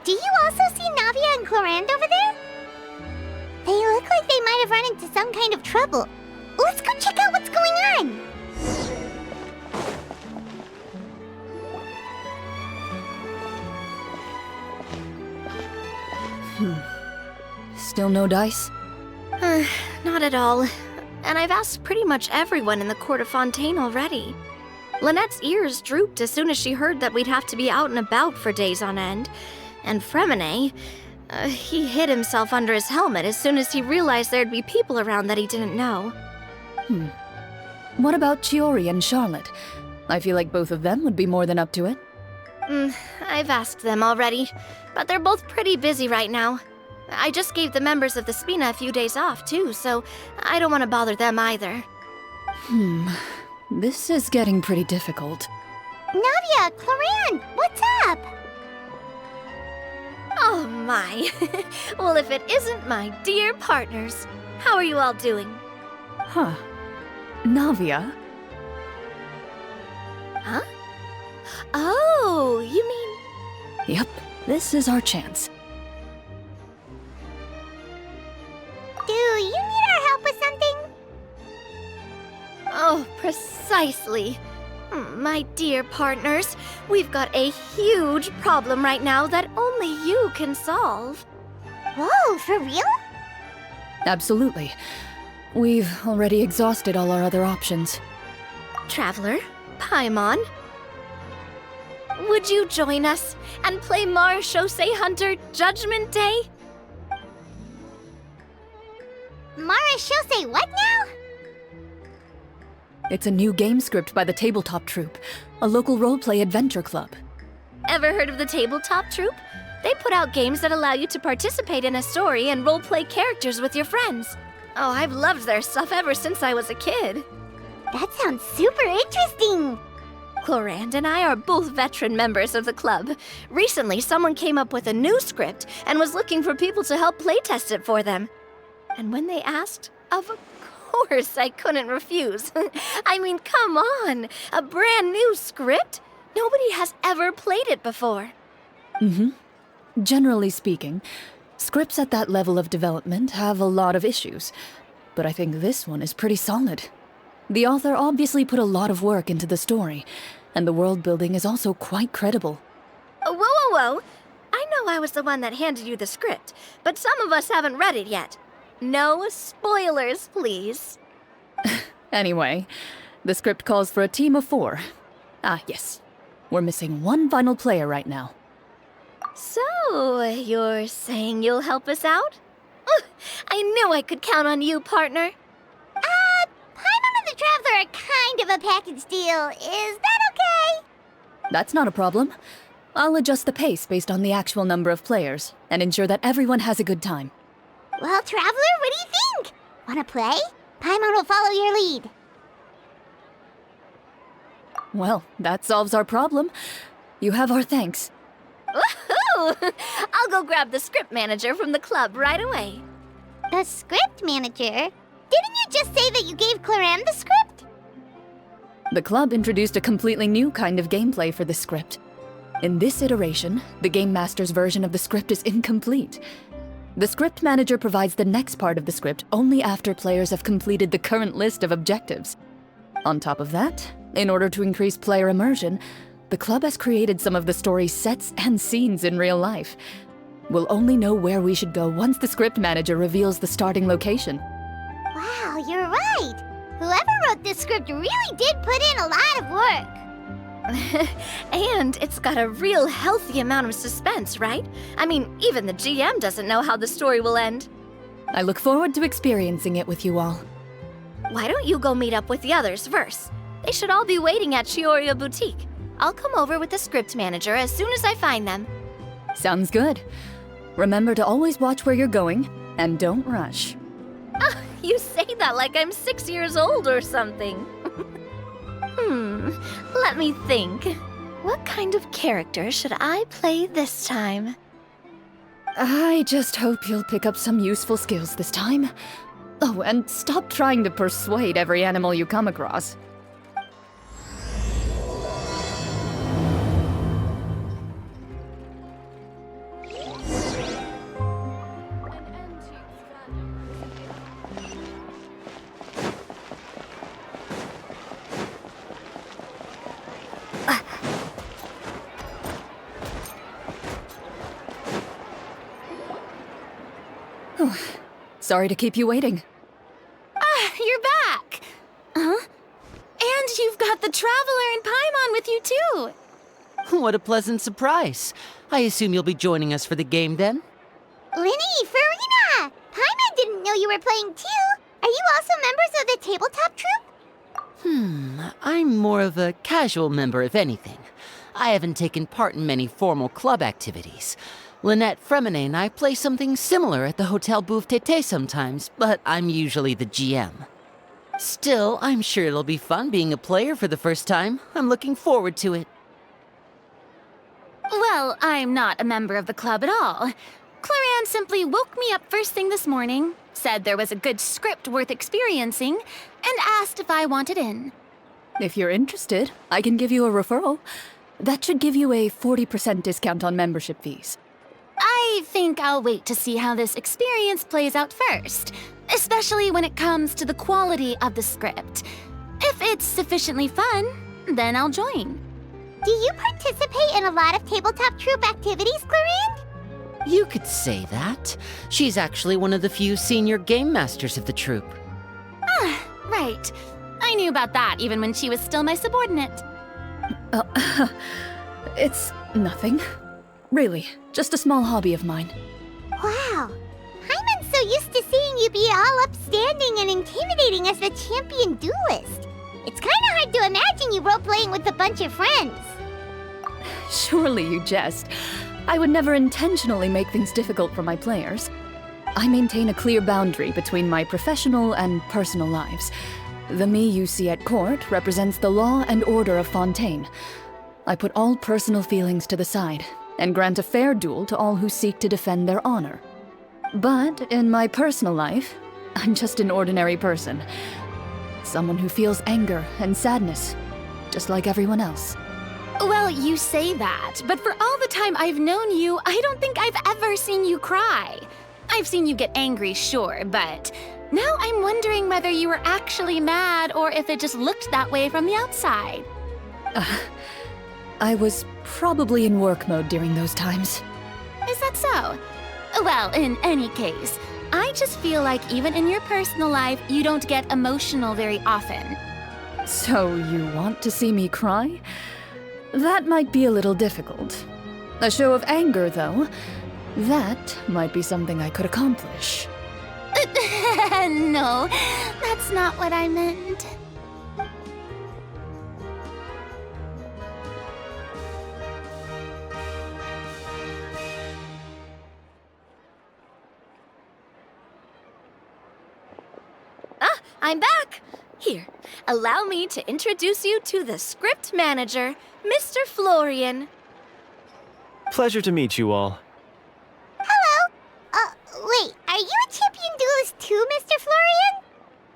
Do you also see Navia and Chlorine over there? They look like they might have run into some kind of trouble. Let's go check out what's going on! Still no dice? Not at all. And I've asked pretty much everyone in the court of Fontaine already. Lynette's ears drooped as soon as she heard that we'd have to be out and about for days on end. And Fremine, he hid himself under his helmet as soon as he realized there'd be people around that he didn't know. What about Chiori and Charlotte? I feel like both of them would be more than up to it. I've asked them already, but they're both pretty busy right now. I just gave the members of the Spina a few days off, too, so I don't want to bother them either. This is getting pretty difficult. Navia, Chlorine, what's up? Oh my. Well, if it isn't my dear partners. How are you all doing? Huh. Navia? Huh? Oh, you mean... Yep, this is our chance. Do you need our help with something? Oh, precisely. My dear partners, we've got a huge problem right now that only you can solve. Whoa, for real? Absolutely. We've already exhausted all our other options. Traveler, Paimon, would you join us and play Marechaussee Hunter Judgment Day? Marechaussee what now? It's a new game script by the Tabletop Troupe, a local roleplay adventure club. Ever heard of the Tabletop Troupe? They put out games that allow you to participate in a story and roleplay characters with your friends. Oh, I've loved their stuff ever since I was a kid. That sounds super interesting! Chlorine and I are both veteran members of the club. Recently, someone came up with a new script and was looking for people to help playtest it for them. And when they asked, of course I couldn't refuse. I mean, come on! A brand new script? Nobody has ever played it before. Generally speaking, scripts at that level of development have a lot of issues, but I think this one is pretty solid. The author obviously put a lot of work into the story, and the world building is also quite credible. Whoa! I know I was the one that handed you the script, but some of us haven't read it yet. No spoilers, please. Anyway, the script calls for a team of 4. Ah, yes. We're missing one final player right now. So, you're saying you'll help us out? I knew I could count on you, partner. Paimon and the Traveler are kind of a package deal. Is that okay? That's not a problem. I'll adjust the pace based on the actual number of players, and ensure that everyone has a good time. Well, Traveler, what do you think? Wanna play? Paimon will follow your lead. Well, that solves our problem. You have our thanks. Woohoo! I'll go grab the script manager from the club right away. The script manager? Didn't you just say that you gave Chlorine the script? The club introduced a completely new kind of gameplay for the script. In this iteration, the Game Master's version of the script is incomplete. The script manager provides the next part of the script only after players have completed the current list of objectives. On top of that, in order to increase player immersion, the club has created some of the story's sets and scenes in real life. We'll only know where we should go once the script manager reveals the starting location. Wow, you're right. Whoever wrote this script really did put in a lot of work. And it's got a real healthy amount of suspense, right? I mean, even the GM doesn't know how the story will end. I look forward to experiencing it with you all. Why don't you go meet up with the others first? They should all be waiting at Chioria Boutique. I'll come over with the script manager as soon as I find them. Sounds good. Remember to always watch where you're going, and don't rush. You say that like I'm 6 years old or something. Let me think. What kind of character should I play this time? I just hope you'll pick up some useful skills this time. Oh, and stop trying to persuade every animal you come across. Sorry to keep you waiting. Ah, you're back! Huh? And you've got the Traveler and Paimon with you, too! What a pleasant surprise. I assume you'll be joining us for the game then? Linny, Farina! Paimon didn't know you were playing too! Are you also members of the tabletop troupe? I'm more of a casual member, if anything. I haven't taken part in many formal club activities. Lynette Fremine and I play something similar at the Hotel Bouffe Tété sometimes, but I'm usually the GM. Still, I'm sure it'll be fun being a player for the first time. I'm looking forward to it. Well, I'm not a member of the club at all. Chlorine simply woke me up first thing this morning, said there was a good script worth experiencing, and asked if I wanted in. If you're interested, I can give you a referral. That should give you a 40% discount on membership fees. I think I'll wait to see how this experience plays out first, especially when it comes to the quality of the script. If it's sufficiently fun, then I'll join. Do you participate in a lot of tabletop troupe activities, Chlorine? You could say that. She's actually one of the few senior game masters of the troupe. Ah, right. I knew about that even when she was still my subordinate. It's nothing. Really, just a small hobby of mine. Wow. Paimon's so used to seeing you be all upstanding and intimidating as the champion duelist. It's kinda hard to imagine you role-playing with a bunch of friends. Surely you jest. I would never intentionally make things difficult for my players. I maintain a clear boundary between my professional and personal lives. The me you see at court represents the law and order of Fontaine. I put all personal feelings to the side and grant a fair duel to all who seek to defend their honor. But in my personal life, I'm just an ordinary person. Someone who feels anger and sadness, just like everyone else. Well, you say that, but for all the time I've known you, I don't think I've ever seen you cry. I've seen you get angry, sure, but now I'm wondering whether you were actually mad or if it just looked that way from the outside. I was probably in work mode during those times. Is that so? Well, in any case, I just feel like even in your personal life, you don't get emotional very often. So you want to see me cry? That might be a little difficult. A show of anger, though, that might be something I could accomplish. No, that's not what I meant. I'm back! Here, allow me to introduce you to the script manager, Mr. Florian. Pleasure to meet you all. Hello. Wait, are you a champion duelist too, Mr. Florian?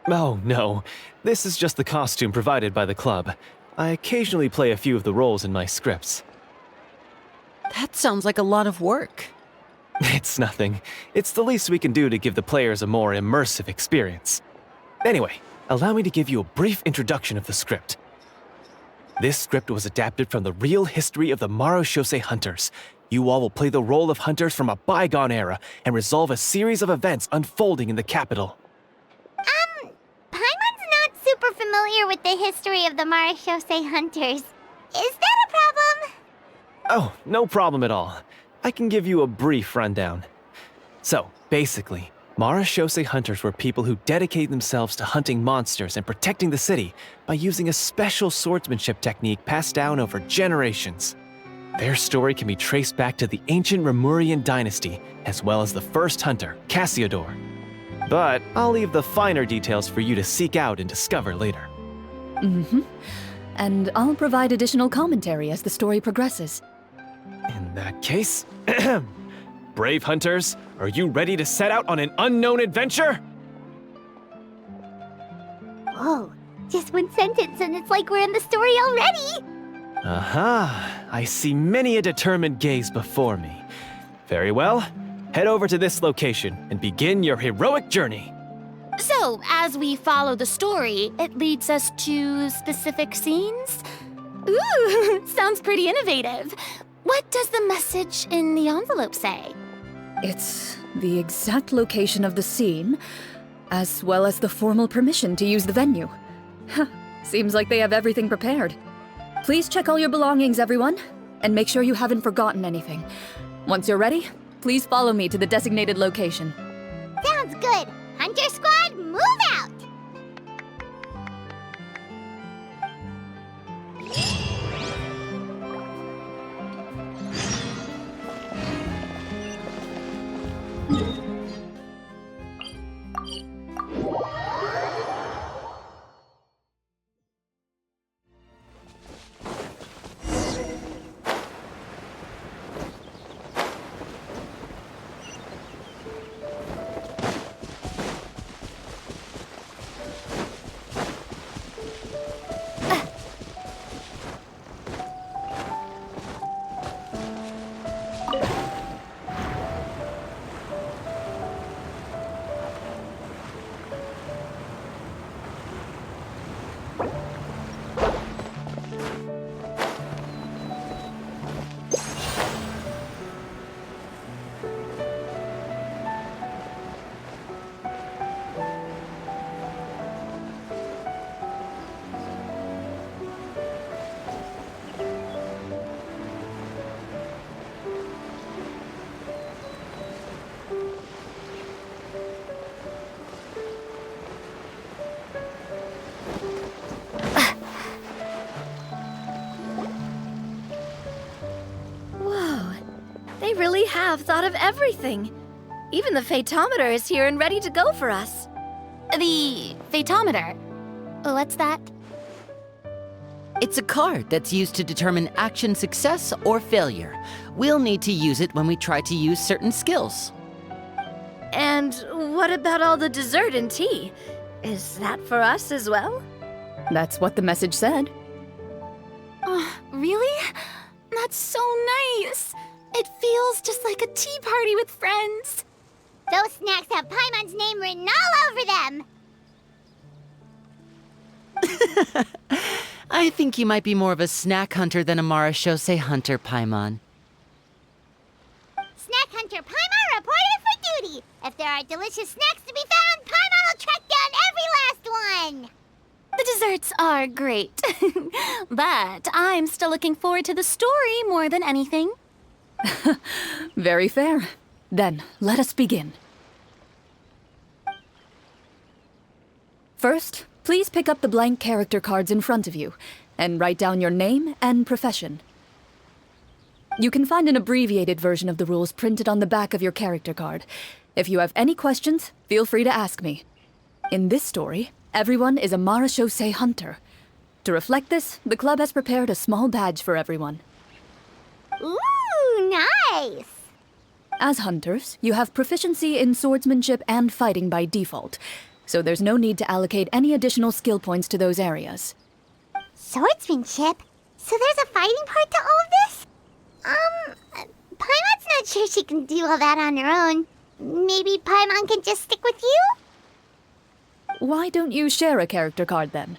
Oh, no. This is just the costume provided by the club. I occasionally play a few of the roles in my scripts. That sounds like a lot of work. It's nothing. It's the least we can do to give the players a more immersive experience. Anyway, allow me to give you a brief introduction of the script. This script was adapted from the real history of the Marechaussee hunters. You all will play the role of hunters from a bygone era and resolve a series of events unfolding in the capital. Paimon's not super familiar with the history of the Marechaussee hunters. Is that a problem? Oh, no problem at all. I can give you a brief rundown. So, basically, Marechaussee hunters were people who dedicated themselves to hunting monsters and protecting the city by using a special swordsmanship technique passed down over generations. Their story can be traced back to the ancient Remurian dynasty, as well as the first hunter, Cassiodor. But I'll leave the finer details for you to seek out and discover later. And I'll provide additional commentary as the story progresses. In that case, brave hunters, are you ready to set out on an unknown adventure? Whoa, just one sentence and it's like we're in the story already! Aha, I see many a determined gaze before me. Very well, head over to this location and begin your heroic journey. So, as we follow the story, it leads us to specific scenes? Ooh, sounds pretty innovative. What does the message in the envelope say? It's the exact location of the scene, as well as the formal permission to use the venue. Seems like they have everything prepared. Please check all your belongings, everyone, and make sure you haven't forgotten anything. Once you're ready, please follow me to the designated location. Sounds good. Hunter Squad, move out! They really have thought of everything. Even the phaetometer is here and ready to go for us. The phaetometer? What's that? It's a card that's used to determine action success or failure. We'll need to use it when we try to use certain skills. And what about all the dessert and tea? Is that for us as well? That's what the message said. Really? That's so nice. It feels just like a tea party with friends. Those snacks have Paimon's name written all over them! I think you might be more of a snack hunter than a Marechaussee hunter, Paimon. Snack Hunter Paimon reported for duty! If there are delicious snacks to be found, Paimon will track down every last one! The desserts are great. But I'm still looking forward to the story more than anything. Very fair. Then, let us begin. First, please pick up the blank character cards in front of you, and write down your name and profession. You can find an abbreviated version of the rules printed on the back of your character card. If you have any questions, feel free to ask me. In this story, everyone is a Marechaussee hunter. To reflect this, the club has prepared a small badge for everyone. Ooh, nice! As hunters, you have proficiency in swordsmanship and fighting by default, so there's no need to allocate any additional skill points to those areas. Swordsmanship? So there's a fighting part to all of this? Paimon's not sure she can do all that on her own. Maybe Paimon can just stick with you? Why don't you share a character card then?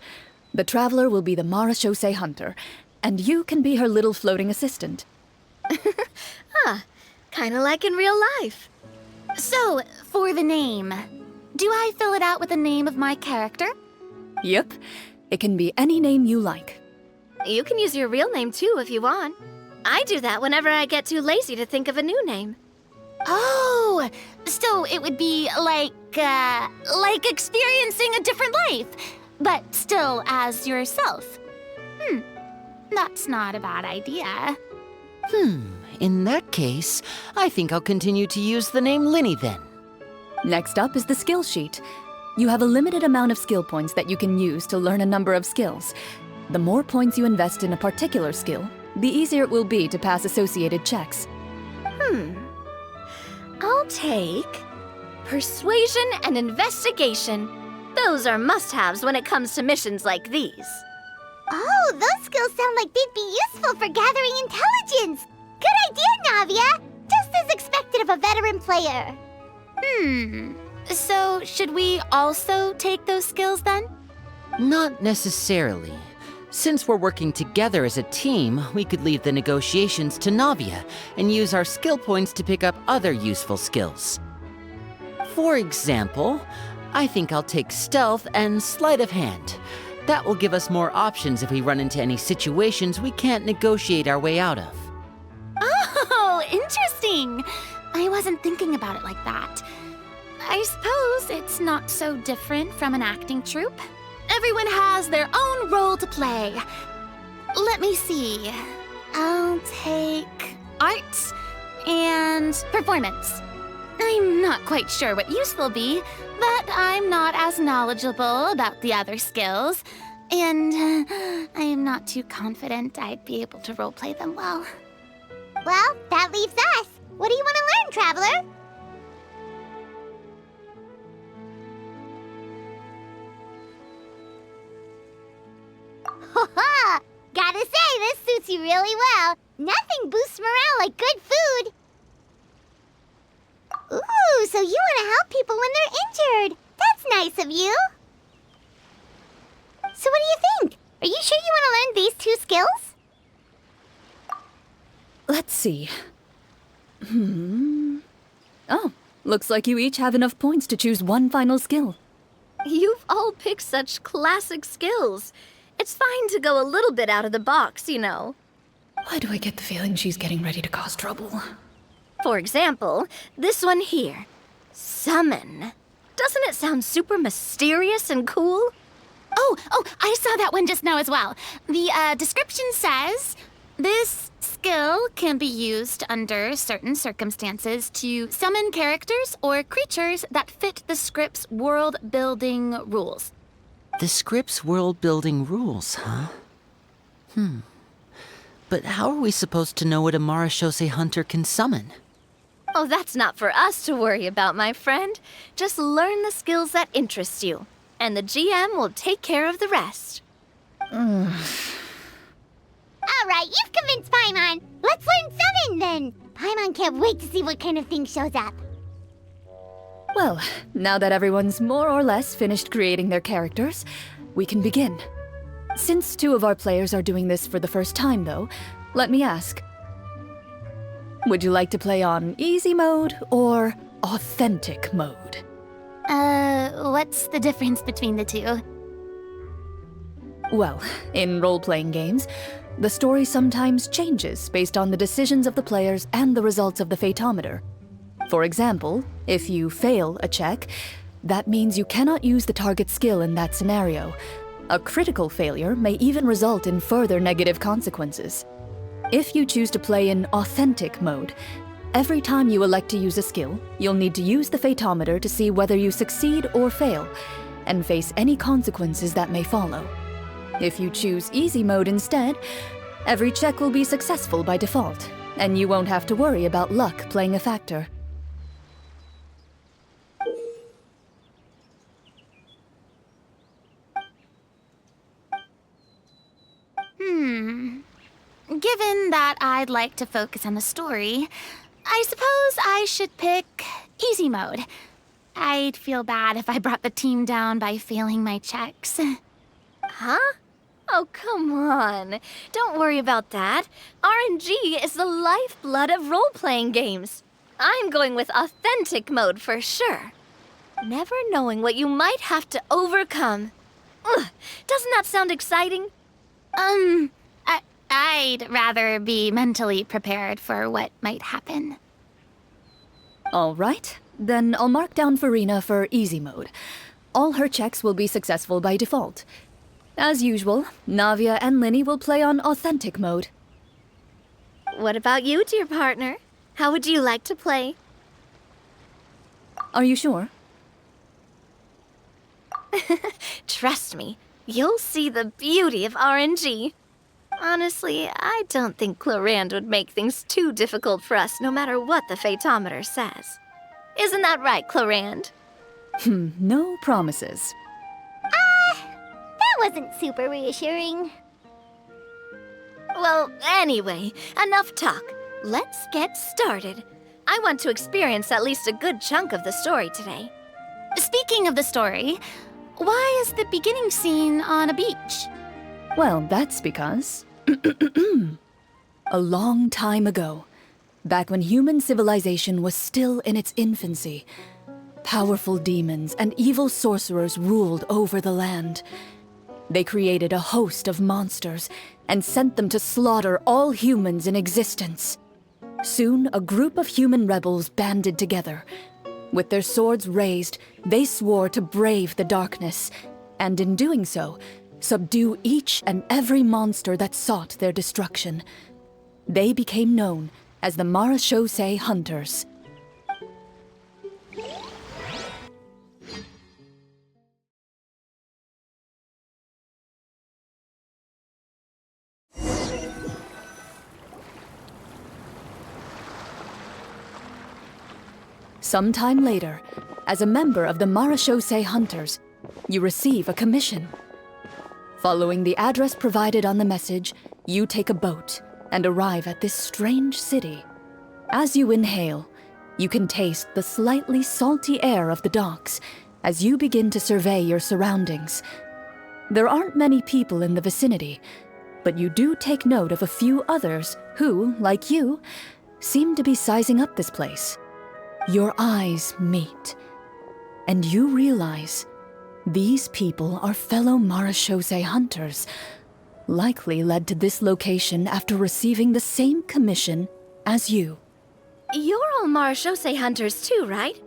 The Traveler will be the Marechaussee hunter, and you can be her little floating assistant. Kinda like in real life. So, for the name, do I fill it out with the name of my character? Yep, it can be any name you like. You can use your real name too if you want. I do that whenever I get too lazy to think of a new name. Oh, so it would be like experiencing a different life, but still as yourself. That's not a bad idea. In that case, I think I'll continue to use the name Linny then. Next up is the skill sheet. You have a limited amount of skill points that you can use to learn a number of skills. The more points you invest in a particular skill, the easier it will be to pass associated checks. I'll take persuasion and investigation. Those are must-haves when it comes to missions like these. Oh, those skills sound like they'd be useful for gathering intelligence! Good idea, Navia! Just as expected of a veteran player. So should we also take those skills then? Not necessarily. Since we're working together as a team, we could leave the negotiations to Navia and use our skill points to pick up other useful skills. For example, I think I'll take Stealth and Sleight of Hand. That will give us more options if we run into any situations we can't negotiate our way out of. Oh, interesting. I wasn't thinking about it like that. I suppose it's not so different from an acting troupe. Everyone has their own role to play. Let me see. I'll take art and performance. I'm not quite sure what use they'll be, but I'm not as knowledgeable about the other skills, and I am not too confident I'd be able to roleplay them well. Well, that leaves us. What do you want to learn, Traveler? Ha! Gotta say, this suits you really well. Nothing boosts morale like good food. Ooh, so you want to help people when they're injured. That's nice of you. So what do you think? Are you sure you want to learn these 2 skills? Let's see. Oh, looks like you each have enough points to choose one final skill. You've all picked such classic skills. It's fine to go a little bit out of the box, you know. Why do I get the feeling she's getting ready to cause trouble? For example, this one here. Summon. Doesn't it sound super mysterious and cool? Oh, I saw that one just now as well. The description says, this skill can be used under certain circumstances to summon characters or creatures that fit the script's world-building rules. The script's world-building rules, huh? But how are we supposed to know what a Marechaussee hunter can summon? Oh, that's not for us to worry about, my friend. Just learn the skills that interest you, and the GM will take care of the rest. All right, you've convinced Paimon. Let's learn Summon, then. Paimon can't wait to see what kind of thing shows up. Well, now that everyone's more or less finished creating their characters, we can begin. Since 2 of our players are doing this for the first time, though, let me ask. Would you like to play on easy mode or authentic mode? What's the difference between the 2? Well, in role-playing games, the story sometimes changes based on the decisions of the players and the results of the Fatometer. For example, if you fail a check, that means you cannot use the target skill in that scenario. A critical failure may even result in further negative consequences. If you choose to play in authentic mode, every time you elect to use a skill, you'll need to use the Fatometer to see whether you succeed or fail, and face any consequences that may follow. If you choose easy mode instead, every check will be successful by default, and you won't have to worry about luck playing a factor. Given that I'd like to focus on the story, I suppose I should pick easy mode. I'd feel bad if I brought the team down by failing my checks. Huh? Oh, come on. Don't worry about that. RNG is the lifeblood of role-playing games. I'm going with authentic mode for sure. Never knowing what you might have to overcome. Ugh, doesn't that sound exciting? I'd rather be mentally prepared for what might happen. All right, then I'll mark down Farina for easy mode. All her checks will be successful by default. As usual, Navia and Linny will play on authentic mode. What about you, dear partner? How would you like to play? Are you sure? Trust me, you'll see the beauty of RNG. Honestly, I don't think Chlorine would make things too difficult for us no matter what the Fatometer says. Isn't that right, Chlorine? No promises. That wasn't super reassuring. Well, anyway, enough talk. Let's get started. I want to experience at least a good chunk of the story today. Speaking of the story, why is the beginning scene on a beach? Well, that's because... a long time ago, back when human civilization was still in its infancy, powerful demons and evil sorcerers ruled over the land. They created a host of monsters and sent them to slaughter all humans in existence. Soon, a group of human rebels banded together. With their swords raised, they swore to brave the darkness, and in doing so, subdue each and every monster that sought their destruction. They became known as the Marechaussee Hunters. Sometime later, as a member of the Marechaussee Hunters, you receive a commission. Following the address provided on the message, you take a boat and arrive at this strange city. As you inhale, you can taste the slightly salty air of the docks as you begin to survey your surroundings. There aren't many people in the vicinity, but you do take note of a few others who, like you, seem to be sizing up this place. Your eyes meet, and you realize these people are fellow Marechaussee hunters, likely led to this location after receiving the same commission as you. You're all Marechaussee hunters too, right?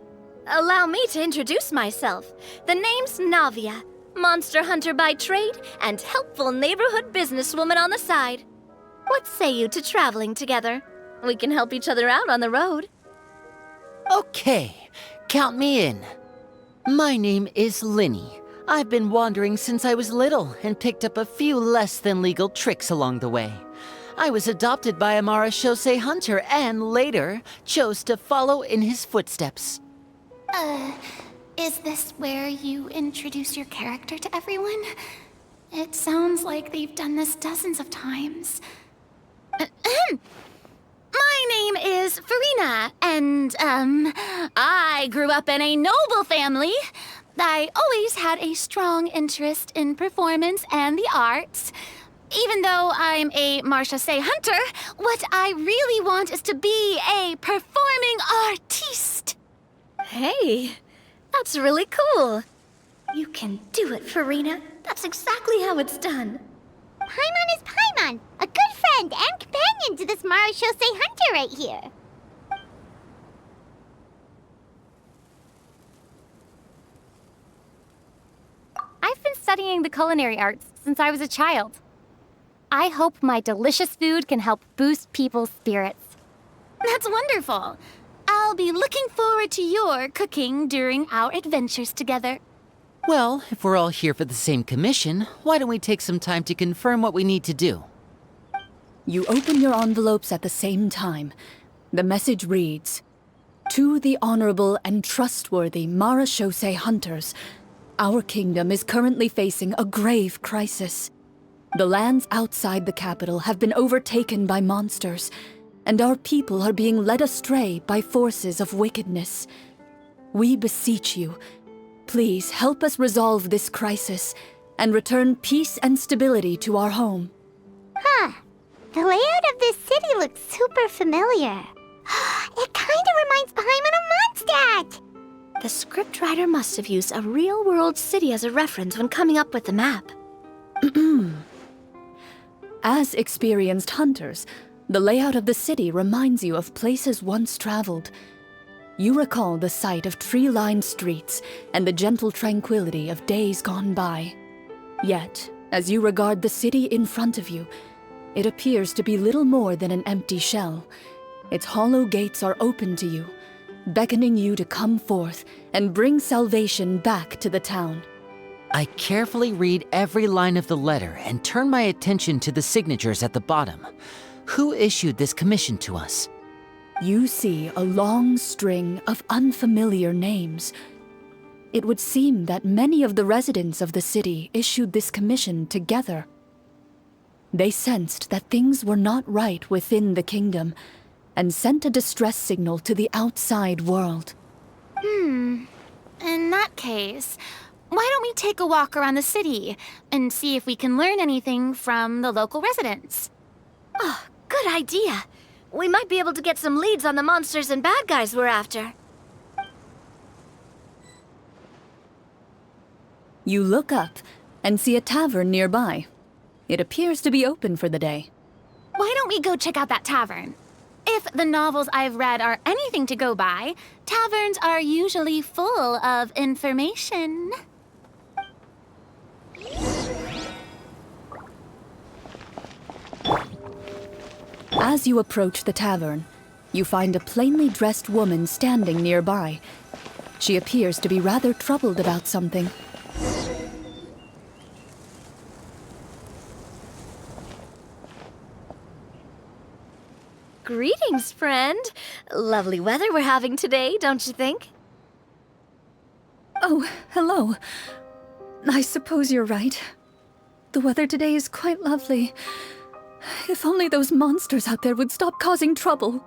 Allow me to introduce myself. The name's Navia, monster hunter by trade and helpful neighborhood businesswoman on the side. What say you to traveling together? We can help each other out on the road. Okay, count me in. My name is Linny. I've been wandering since I was little and picked up a few less than legal tricks along the way. I was adopted by a Marechaussee hunter and later chose to follow in his footsteps. Is this where you introduce your character to everyone? It sounds like they've done this dozens of times. My name is Farina, and, I grew up in a noble family. I always had a strong interest in performance and the arts. Even though I'm a Marechaussee hunter, what I really want is to be a performing artiste. Hey, that's really cool. You can do it, Farina. That's exactly how it's done. Paimon is Paimon, a good friend and companion to this Marechaussee hunter right here. I've been studying the culinary arts since I was a child. I hope my delicious food can help boost people's spirits. That's wonderful. I'll be looking forward to your cooking during our adventures together. Well, if we're all here for the same commission, why don't we take some time to confirm what we need to do? You open your envelopes at the same time. The message reads, "To the honorable and trustworthy Marechaussee hunters, our kingdom is currently facing a grave crisis. The lands outside the capital have been overtaken by monsters, and our people are being led astray by forces of wickedness. We beseech you, please help us resolve this crisis and return peace and stability to our home." Huh. The layout of this city looks super familiar. It kinda reminds Paimon of Mondstadt! The scriptwriter must have used a real-world city as a reference when coming up with the map. As experienced hunters, the layout of the city reminds you of places once traveled. You recall the sight of tree-lined streets and the gentle tranquility of days gone by. Yet, as you regard the city in front of you, it appears to be little more than an empty shell. Its hollow gates are open to you, beckoning you to come forth and bring salvation back to the town. I carefully read every line of the letter and turn my attention to the signatures at the bottom. Who issued this commission to us? You see a long string of unfamiliar names. It would seem that many of the residents of the city issued this commission together. They sensed that things were not right within the kingdom and sent a distress signal to the outside world. In that case, Why don't we take a walk around the city and see if we can learn anything from the local residents? Oh, good idea. We might be able to get some leads on the monsters and bad guys we're after. You look up and see a tavern nearby. It appears to be open for the day. Why don't we go check out that tavern? If the novels I've read are anything to go by, taverns are usually full of information. As you approach the tavern, you find a plainly dressed woman standing nearby. She appears to be rather troubled about something. Greetings, friend. Lovely weather we're having today, don't you think? Oh, hello. I suppose you're right. The weather today is quite lovely. If only those monsters out there would stop causing trouble.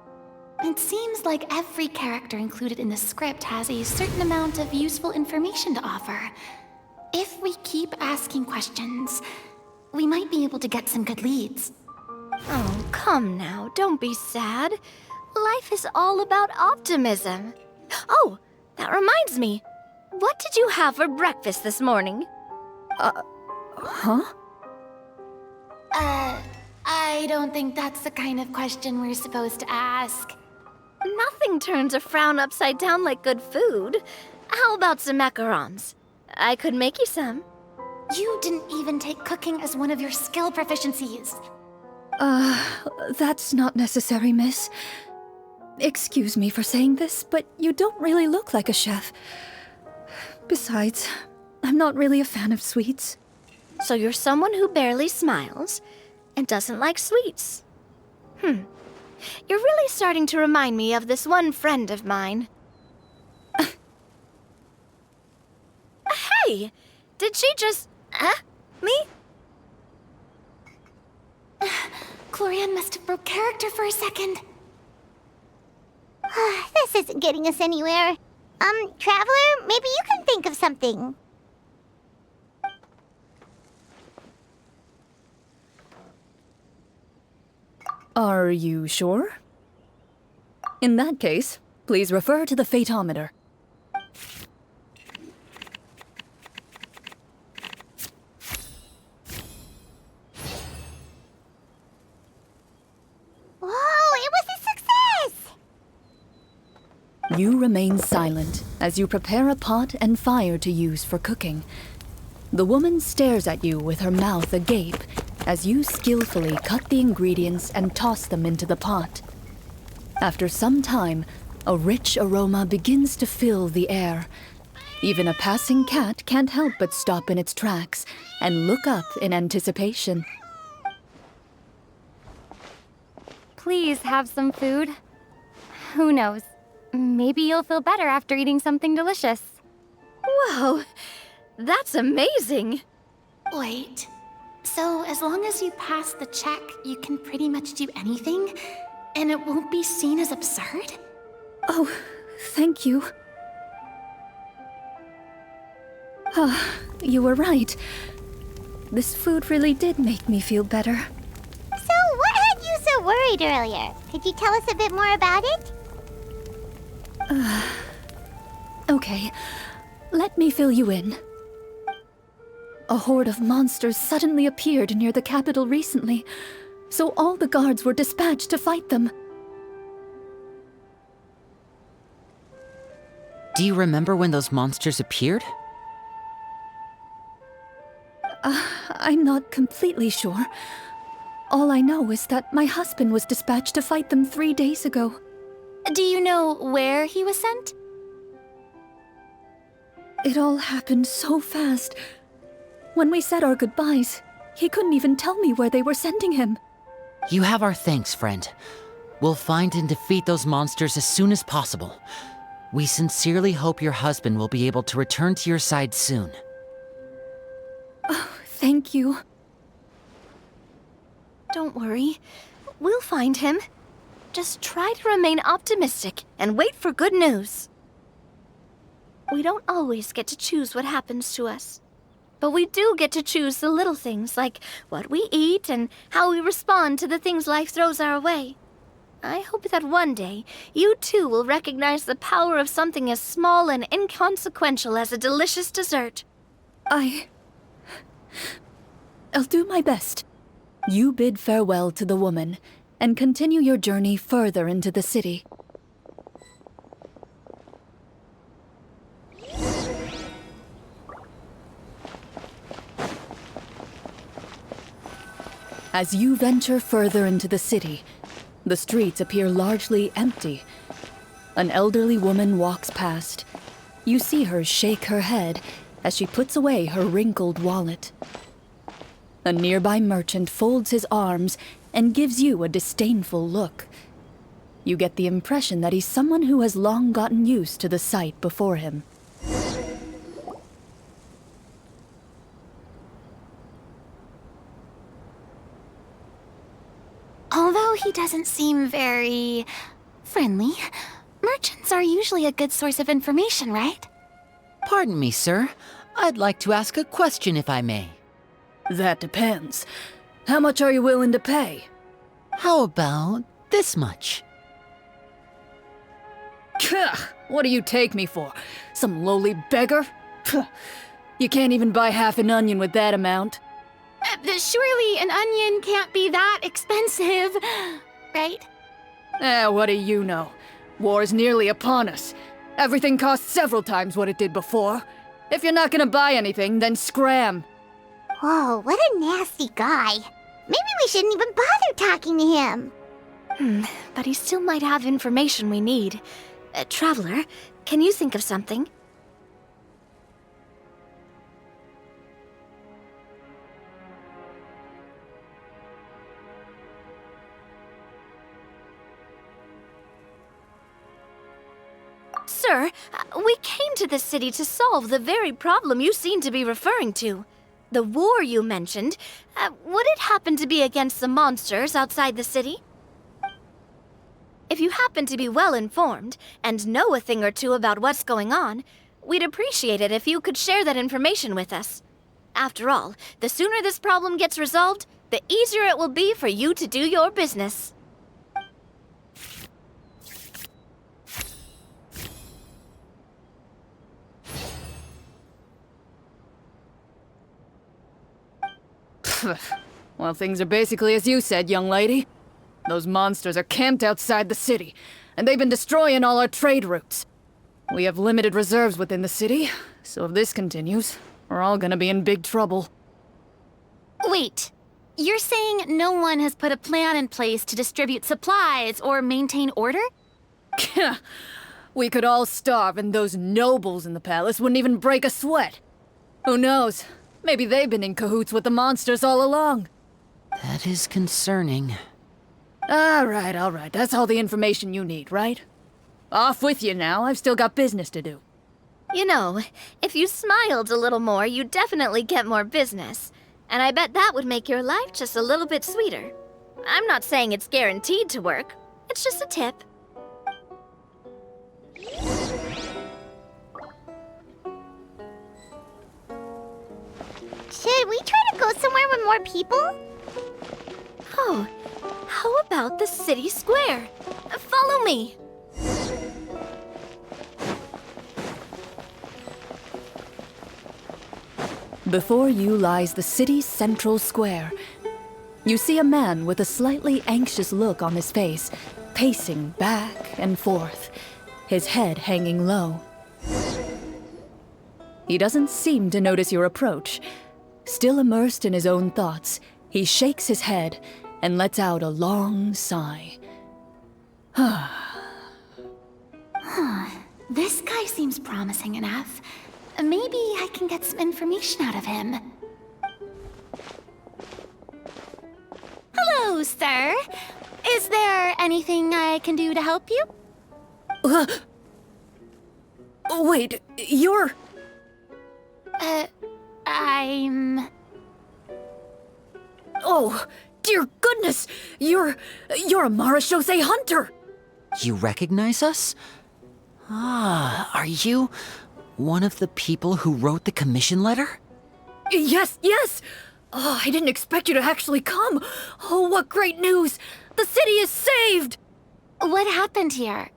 It seems like every character included in the script has a certain amount of useful information to offer. If we keep asking questions, we might be able to get some good leads. Oh, come now, don't be sad. Life is all about optimism. Oh, that reminds me. What did you have for breakfast this morning? Huh? I don't think that's the kind of question we're supposed to ask. Nothing turns a frown upside down like good food. How about some macarons? I could make you some. You didn't even take cooking as one of your skill proficiencies. That's not necessary, miss. Excuse me for saying this, but you don't really look like a chef. Besides, I'm not really a fan of sweets. So you're someone who barely smiles and doesn't like sweets. You're really starting to remind me of this one friend of mine. Hey! Did she just... me? Chlorine must have broke character for a second. This isn't getting us anywhere. Traveler, maybe you can think of something. Are you sure? In that case, please refer to the fatometer. Whoa, it was a success! You remain silent as you prepare a pot and fire to use for cooking. The woman stares at you with her mouth agape as you skillfully cut the ingredients and toss them into the pot. After some time, a rich aroma begins to fill the air. Even a passing cat can't help but stop in its tracks and look up in anticipation. Please have some food. Who knows? Maybe you'll feel better after eating something delicious. Whoa, that's amazing. Wait, so as long as you pass the check, you can pretty much do anything? And it won't be seen as absurd? Oh, thank you. You were right. This food really did make me feel better. So, what had you so worried earlier? Could you tell us a bit more about it? Okay, let me fill you in. A horde of monsters suddenly appeared near the capital recently, so all the guards were dispatched to fight them. Do you remember when those monsters appeared? I'm not completely sure. All I know is that my husband was dispatched to fight them 3 days ago. Do you know where he was sent? It all happened so fast. When we said our goodbyes, he couldn't even tell me where they were sending him. You have our thanks, friend. We'll find and defeat those monsters as soon as possible. We sincerely hope your husband will be able to return to your side soon. Oh, thank you. Don't worry. We'll find him. Just try to remain optimistic and wait for good news. We don't always get to choose what happens to us. But we do get to choose the little things, like what we eat and how we respond to the things life throws our way. I hope that one day, you too will recognize the power of something as small and inconsequential as a delicious dessert. I'll do my best. You bid farewell to the woman, and continue your journey further into the city. As you venture further into the city, the streets appear largely empty. An elderly woman walks past. You see her shake her head as she puts away her wrinkled wallet. A nearby merchant folds his arms and gives you a disdainful look. You get the impression that he's someone who has long gotten used to the sight before him. Although he doesn't seem very friendly, merchants are usually a good source of information, right? Pardon me, sir. I'd like to ask a question if I may. That depends. How much are you willing to pay? How about this much? What do you take me for? Some lowly beggar? You can't even buy half an onion with that amount. Surely an onion can't be that expensive, right? What do you know? War's nearly upon us. Everything costs several times what it did before. If you're not gonna buy anything, then scram. Whoa, what a nasty guy. Maybe we shouldn't even bother talking to him. But he still might have information we need. Traveler, can you think of something? Sir, we came to this city to solve the very problem you seem to be referring to. The war you mentioned, would it happen to be against the monsters outside the city? If you happen to be well informed and know a thing or two about what's going on, we'd appreciate it if you could share that information with us. After all, the sooner this problem gets resolved, the easier it will be for you to do your business. Well, things are basically as you said, young lady. Those monsters are camped outside the city, and they've been destroying all our trade routes. We have limited reserves within the city, so if this continues, we're all gonna be in big trouble. Wait, you're saying no one has put a plan in place to distribute supplies or maintain order? We could all starve, and those nobles in the palace wouldn't even break a sweat. Who knows? Maybe they've been in cahoots with the monsters all along. That is concerning. All right. That's all the information you need, right? Off with you now. I've still got business to do. You know, if you smiled a little more, you'd definitely get more business. And I bet that would make your life just a little bit sweeter. I'm not saying it's guaranteed to work. It's just a tip. Should we try to go somewhere with more people? Oh, how about the city square? Follow me. Before you lies the city's central square. You see a man with a slightly anxious look on his face, pacing back and forth, his head hanging low. He doesn't seem to notice your approach. Still immersed in his own thoughts, he shakes his head and lets out a long sigh. This guy seems promising enough. Maybe I can get some information out of him. Hello, sir. Is there anything I can do to help you? Wait, you're... I'm... Oh, dear goodness! You're a Marechaussee hunter! You recognize us? Ah, are you... One of the people who wrote the commission letter? Yes, yes! Oh, I didn't expect you to actually come. Oh, what great news! The city is saved! What happened here?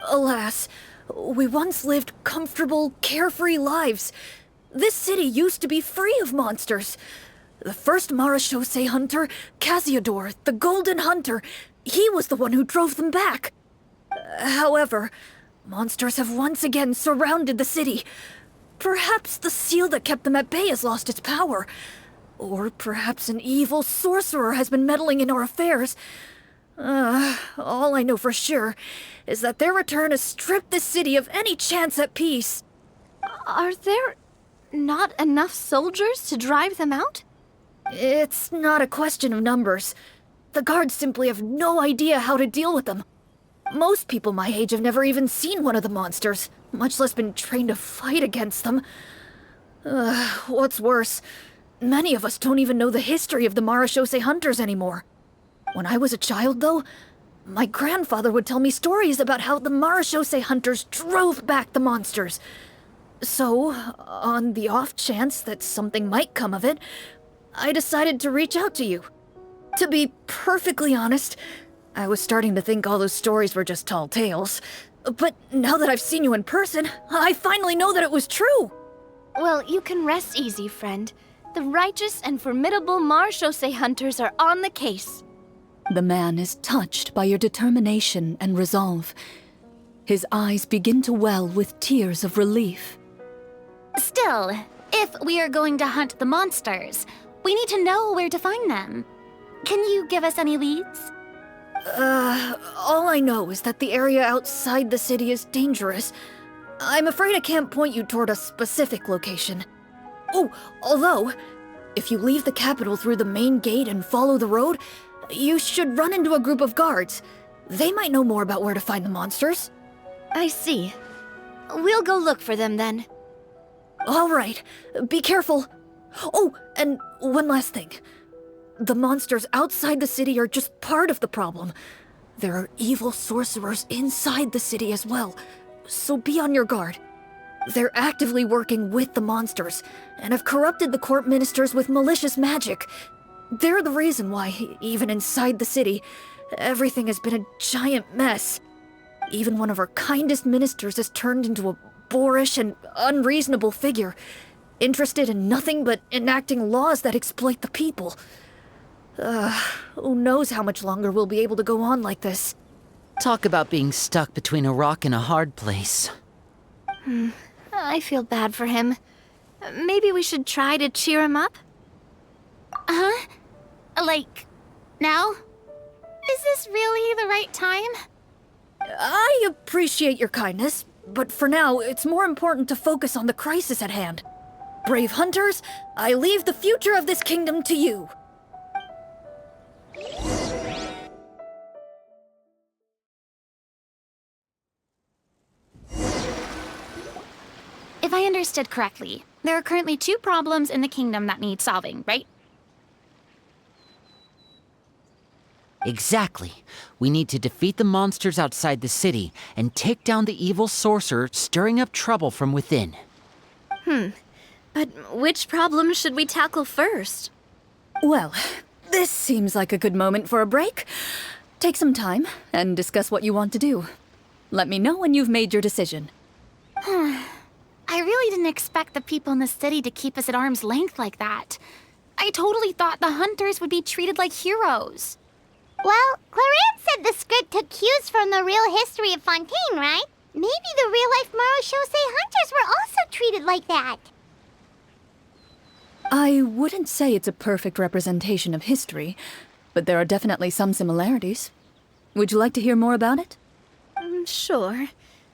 Alas, we once lived comfortable, carefree lives. This city used to be free of monsters. The first Marechaussee hunter, Casiodor, the Golden Hunter, he was the one who drove them back. However, monsters have once again surrounded the city. Perhaps the seal that kept them at bay has lost its power. Or perhaps an evil sorcerer has been meddling in our affairs. All I know for sure is that their return has stripped the city of any chance at peace. Are there not enough soldiers to drive them out? It's not a question of numbers. The guards simply have no idea how to deal with them. Most people my age have never even seen one of the monsters, much less been trained to fight against them. What's worse, many of us don't even know the history of the Marechaussee hunters anymore. When I was a child, though, my grandfather would tell me stories about how the Marechaussee hunters drove back the monsters. So, on the off chance that something might come of it, I decided to reach out to you. To be perfectly honest, I was starting to think all those stories were just tall tales. But now that I've seen you in person, I finally know that it was true! Well, you can rest easy, friend. The righteous and formidable Marechaussee hunters are on the case. The man is touched by your determination and resolve. His eyes begin to well with tears of relief. Still, if we are going to hunt the monsters, we need to know where to find them. Can you give us any leads? All I know is that the area outside the city is dangerous. I'm afraid I can't point you toward a specific location. Oh, although, if you leave the capital through the main gate and follow the road, you should run into a group of guards. They might know more about where to find the monsters. I see. We'll go look for them then. All right, be careful. Oh, and one last thing. The monsters outside the city are just part of the problem. There are evil sorcerers inside the city as well, so be on your guard. They're actively working with the monsters, and have corrupted the court ministers with malicious magic. They're the reason why, even inside the city, everything has been a giant mess. Even one of our kindest ministers has turned into a boorish and unreasonable figure, interested in nothing but enacting laws that exploit the people. Who knows how much longer we'll be able to go on like this. Talk about being stuck between a rock and a hard place. I feel bad for him. Maybe we should try to cheer him up? Huh? Like, now? Is this really the right time? I appreciate your kindness, but for now, it's more important to focus on the crisis at hand. Brave hunters, I leave the future of this kingdom to you. If I understood correctly, there are currently 2 problems in the kingdom that need solving, right? Exactly. We need to defeat the monsters outside the city and take down the evil sorcerer stirring up trouble from within. But which problem should we tackle first? Well, this seems like a good moment for a break. Take some time and discuss what you want to do. Let me know when you've made your decision. I really didn't expect the people in the city to keep us at arm's length like that. I totally thought the hunters would be treated like heroes. Well, Chlorine said the script took cues from the real history of Fontaine, right? Maybe the real-life Marechaussee hunters were also treated like that. I wouldn't say it's a perfect representation of history, but there are definitely some similarities. Would you like to hear more about it? Sure.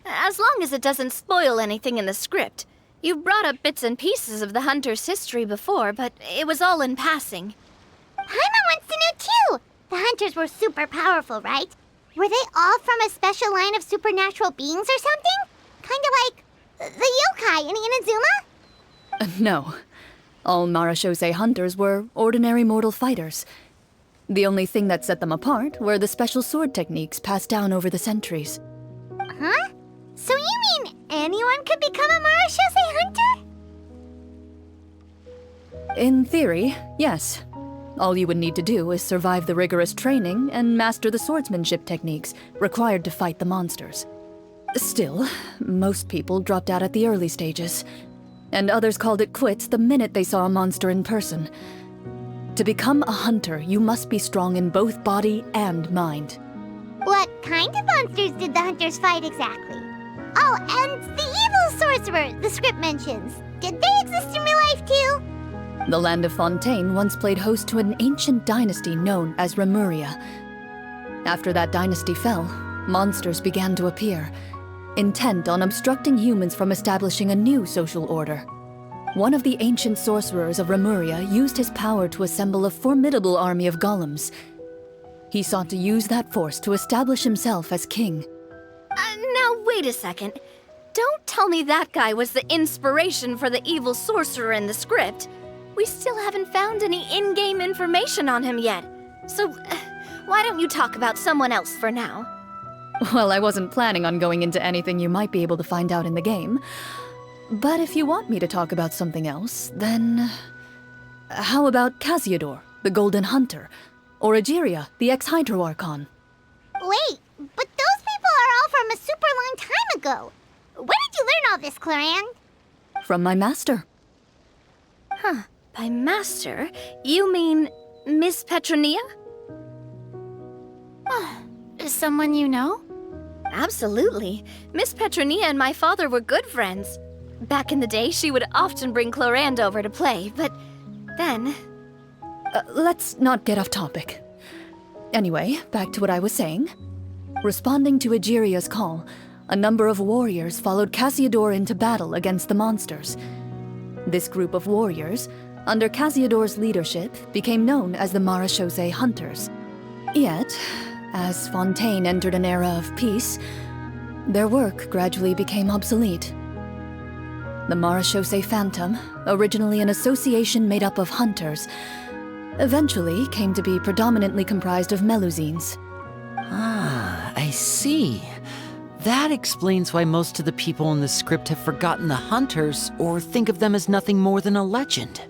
As long as it doesn't spoil anything in the script. You brought up bits and pieces of the hunter's history before, but it was all in passing. Paimon wants to know too! The hunters were super powerful, right? Were they all from a special line of supernatural beings or something? Kind of like the yokai in Inazuma? No. All Marechaussee hunters were ordinary mortal fighters. The only thing that set them apart were the special sword techniques passed down over the centuries. Huh? So you mean anyone could become a In theory, yes. All you would need to do is survive the rigorous training and master the swordsmanship techniques required to fight the monsters. Still, most people dropped out at the early stages, and others called it quits the minute they saw a monster in person. To become a hunter, you must be strong in both body and mind. What kind of monsters did the hunters fight exactly? Oh, and the evil sorcerer the script mentions. Did they exist in real life too? The land of Fontaine once played host to an ancient dynasty known as Remuria. After that dynasty fell, monsters began to appear, intent on obstructing humans from establishing a new social order. One of the ancient sorcerers of Remuria used his power to assemble a formidable army of golems. He sought to use that force to establish himself as king. Now, wait a second. Don't tell me that guy was the inspiration for the evil sorcerer in the script. We still haven't found any in-game information on him yet. So, why don't you talk about someone else for now? Well, I wasn't planning on going into anything you might be able to find out in the game. But if you want me to talk about something else, then... How about Casiodor, the Golden Hunter? Or Egeria, the ex-Hydroarchon? Wait, but those people are all from a super long time ago. Where did you learn all this, Chlorine? From my master. By master, you mean Miss Petronia? Someone you know? Absolutely. Miss Petronia and my father were good friends. Back in the day, she would often bring Chlorine over to play, but then... Let's not get off topic. Anyway, back to what I was saying. Responding to Egeria's call, a number of warriors followed Casiodor into battle against the monsters. This group of warriors, under Casiodor's leadership, became known as the Marechaussee Hunters. Yet, as Fontaine entered an era of peace, their work gradually became obsolete. The Marechaussee Phantom, originally an association made up of hunters, eventually came to be predominantly comprised of Melusines. Ah, I see. That explains why most of the people in the script have forgotten the hunters or think of them as nothing more than a legend.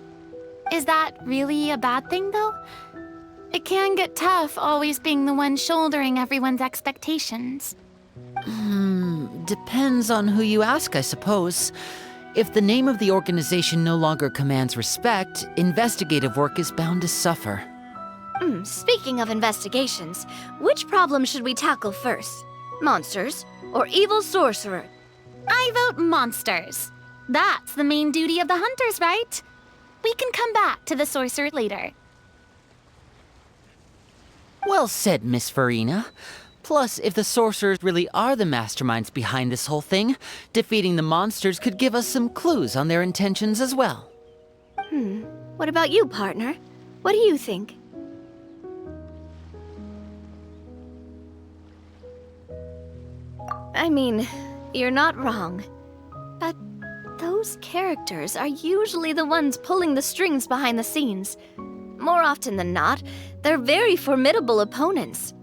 Is that really a bad thing, though? It can get tough always being the one shouldering everyone's expectations. Depends on who you ask, I suppose. If the name of the organization no longer commands respect, investigative work is bound to suffer. Speaking of investigations, which problem should we tackle first? Monsters or evil sorcerer? I vote monsters. That's the main duty of the hunters, right? We can come back to the sorcerer later. Well said, Miss Farina. Plus, if the sorcerers really are the masterminds behind this whole thing, defeating the monsters could give us some clues on their intentions as well. What about you, partner? What do you think? I mean, you're not wrong. But those characters are usually the ones pulling the strings behind the scenes. More often than not, they're very formidable opponents.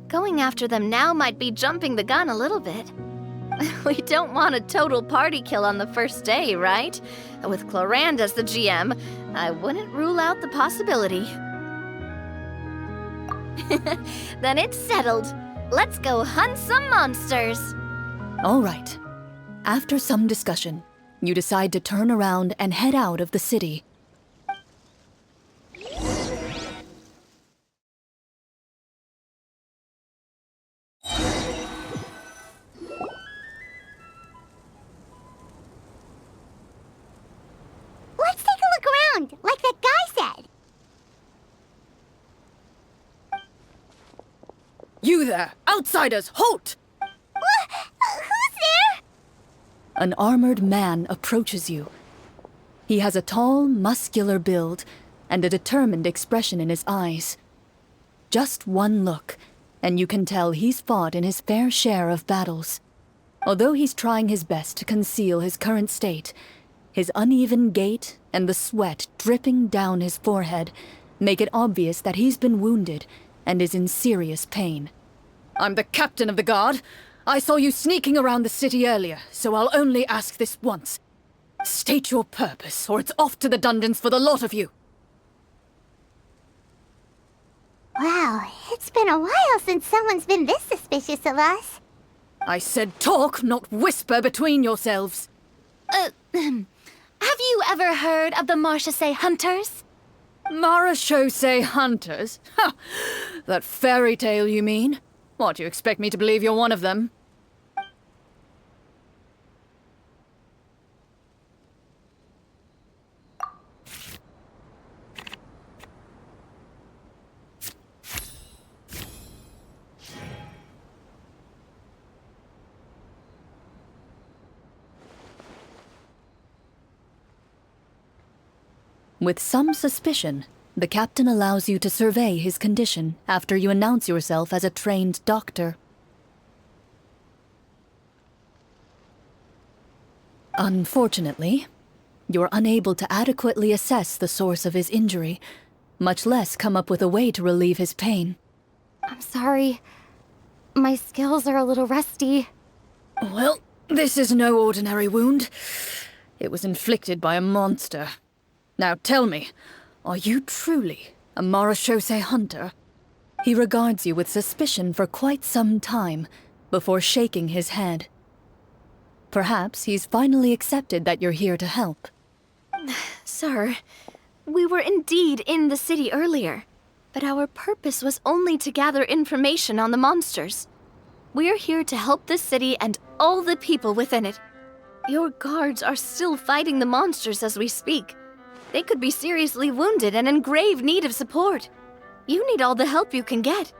Going after them now might be jumping the gun a little bit. We don't want a total party kill on the first day, right? With Chlorine as the GM, I wouldn't rule out the possibility. Then it's settled. Let's go hunt some monsters. All right. After some discussion, you decide to turn around and head out of the city. Let's take a look around, like that guy said. You there! Outsiders, halt! Who's there? An armored man approaches you. He has a tall, muscular build and a determined expression in his eyes. Just one look, and you can tell he's fought in his fair share of battles. Although he's trying his best to conceal his current state, his uneven gait and the sweat dripping down his forehead make it obvious that he's been wounded and is in serious pain. I'm the captain of the guard. I saw you sneaking around the city earlier, so I'll only ask this once. State your purpose, or it's off to the dungeons for the lot of you. Wow, it's been a while since someone's been this suspicious of us. I said talk, not whisper between yourselves. Have you ever heard of the Marechaussee hunters? Marechaussee hunters? Ha! That fairy tale, you mean? What, you expect me to believe you're one of them? With some suspicion, the captain allows you to survey his condition after you announce yourself as a trained doctor. Unfortunately, you're unable to adequately assess the source of his injury, much less come up with a way to relieve his pain. I'm sorry. My skills are a little rusty. Well, this is no ordinary wound. It was inflicted by a monster. Now tell me, are you truly a Marechaussee hunter? He regards you with suspicion for quite some time before shaking his head. Perhaps he's finally accepted that you're here to help. Sir, we were indeed in the city earlier, but our purpose was only to gather information on the monsters. We're here to help the city and all the people within it. Your guards are still fighting the monsters as we speak. They could be seriously wounded and in grave need of support. You need all the help you can get.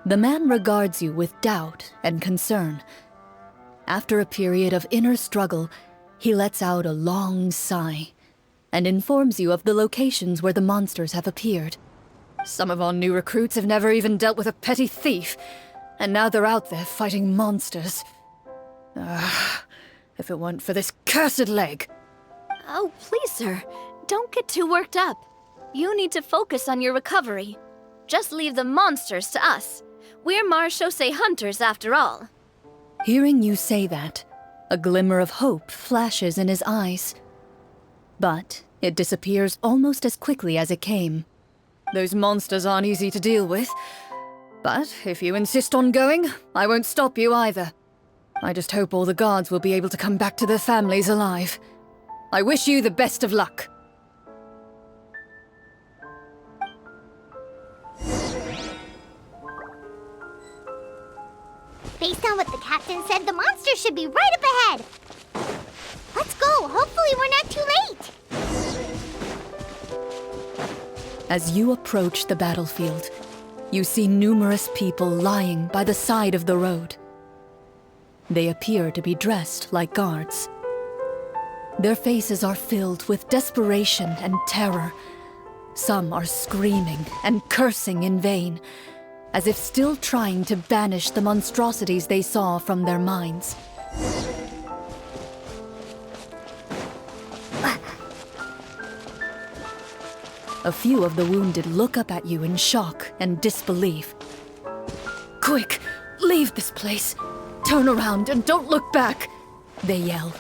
The man regards you with doubt and concern. After a period of inner struggle, he lets out a long sigh and informs you of the locations where the monsters have appeared. Some of our new recruits have never even dealt with a petty thief, and now they're out there fighting monsters. If it weren't for this cursed leg. Oh, please, sir. Don't get too worked up. You need to focus on your recovery. Just leave the monsters to us. We're Marechaussee hunters, after all. Hearing you say that, a glimmer of hope flashes in his eyes. But it disappears almost as quickly as it came. Those monsters aren't easy to deal with. But if you insist on going, I won't stop you either. I just hope all the guards will be able to come back to their families alive. I wish you the best of luck. Based on what the captain said, the monster should be right up ahead. Let's go. Hopefully we're not too late. As you approach the battlefield, you see numerous people lying by the side of the road. They appear to be dressed like guards. Their faces are filled with desperation and terror. Some are screaming and cursing in vain, as if still trying to banish the monstrosities they saw from their minds. A few of the wounded look up at you in shock and disbelief. Quick, leave this place. Turn around and don't look back, they yell.